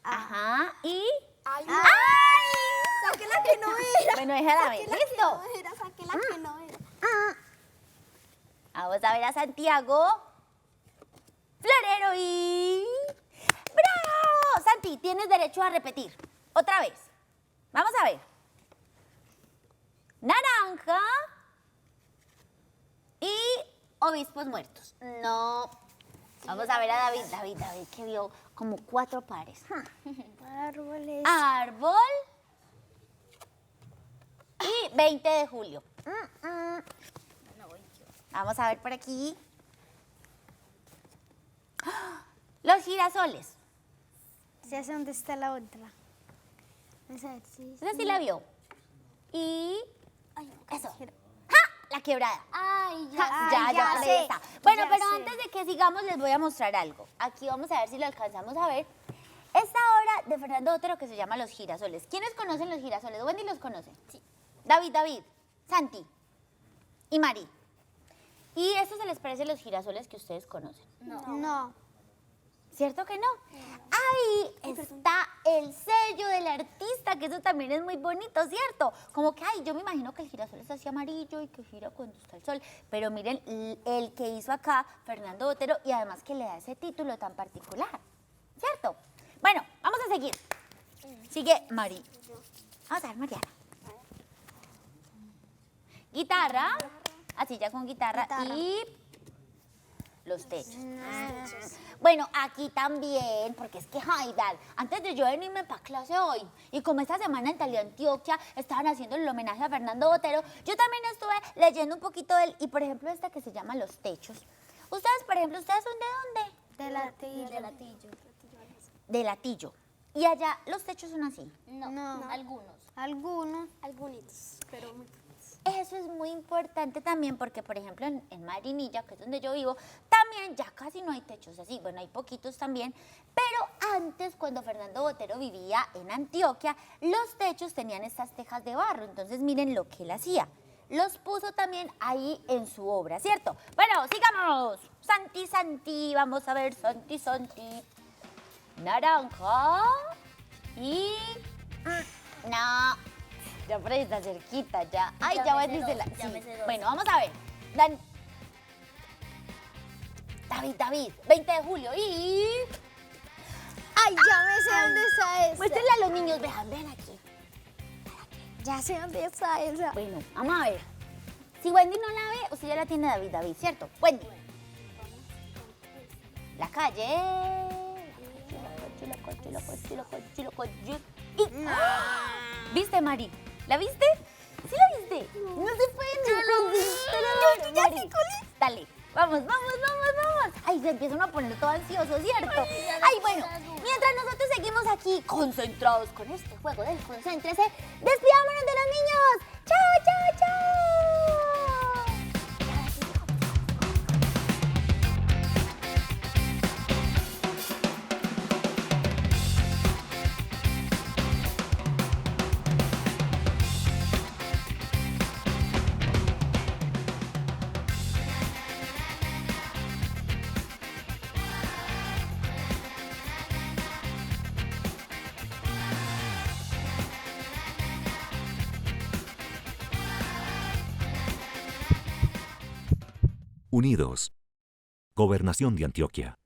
Ajá, y... Ay, no. ¡Ay! Saqué la que no era. Bueno, déjala ver. ¿Listo? Saqué la que no era. Vamos a ver a Santiago. Florero y... ¡Bravo! Santi, tienes derecho a repetir. Otra vez. Vamos a ver. Naranja y obispos muertos. No. Vamos a ver a David. David, que vio como 4 pares. Árboles. Árbol y 20 de julio. Vamos a ver por aquí. Los girasoles. Ya sé dónde está la otra. Vamos a ver si... Esa sí la vio. Y... eso. ¡Ja! La quebrada. Ay, Ya, por ahí sé. está. Bueno, Ya pero sé. antes de que sigamos les voy a mostrar algo. Aquí vamos a ver si lo alcanzamos a ver. Esta obra de Fernando Botero que se llama Los girasoles. ¿Quiénes conocen los girasoles? Wendy los conoce. Sí. David, Santi y Mari. ¿Y esto se les parece a los girasoles que ustedes conocen? No. ¿Cierto que no? Ahí está el sello del artista, que eso también es muy bonito, ¿cierto? Como que, yo me imagino que el girasol es así amarillo y que gira cuando está el sol. Pero miren, el que hizo acá, Fernando Botero, y además que le da ese título tan particular, ¿cierto? Bueno, vamos a seguir. Sigue Mari. Vamos a ver, Mariana. Guitarra, así ya con guitarra. Y los techos. Bueno, aquí también, porque es que, vean, antes de yo venirme para clase hoy, y como esta semana en Teleantioquia estaban haciendo el homenaje a Fernando Botero, yo también estuve leyendo un poquito de él, y por ejemplo esta que se llama Los techos. Ustedes, por ejemplo, ¿ustedes son de dónde? De Latillo. De Latillo. ¿Y allá los techos son así? No, algunos. Algunos, pero muy pocos. Eso es muy importante también porque, por ejemplo, en Marinilla, que es donde yo vivo, también ya casi no hay techos así. Bueno, hay poquitos también, pero antes, cuando Fernando Botero vivía en Antioquia, los techos tenían estas tejas de barro. Entonces, miren lo que él hacía. Los puso también ahí en su obra, ¿cierto? Bueno, sigamos. Santi, vamos a ver, Santi. Naranja y... no... Ya por ahí está cerquita, ya. Ay, ya va desde la... Sí. Bueno, vamos a ver. David, 20 de julio y... Ay, ya me sé dónde está esa. Muéstrenle a los niños, ven aquí. Ya sé dónde está esa. Bueno, vamos a ver. Si Wendy no la ve, usted ya la tiene David, ¿cierto? Wendy. La calle. Y... ¿Viste, Mari? ¿La viste? ¿Sí la viste? No se puede. Ya sí, dale. Vamos. Ay, se empieza uno a poner todo ansioso, ¿cierto? Ay, bueno, mientras nosotros seguimos aquí concentrados con este juego del concéntrese, despidámonos de los niños. ¡Chao! Unidos. Gobernación de Antioquia.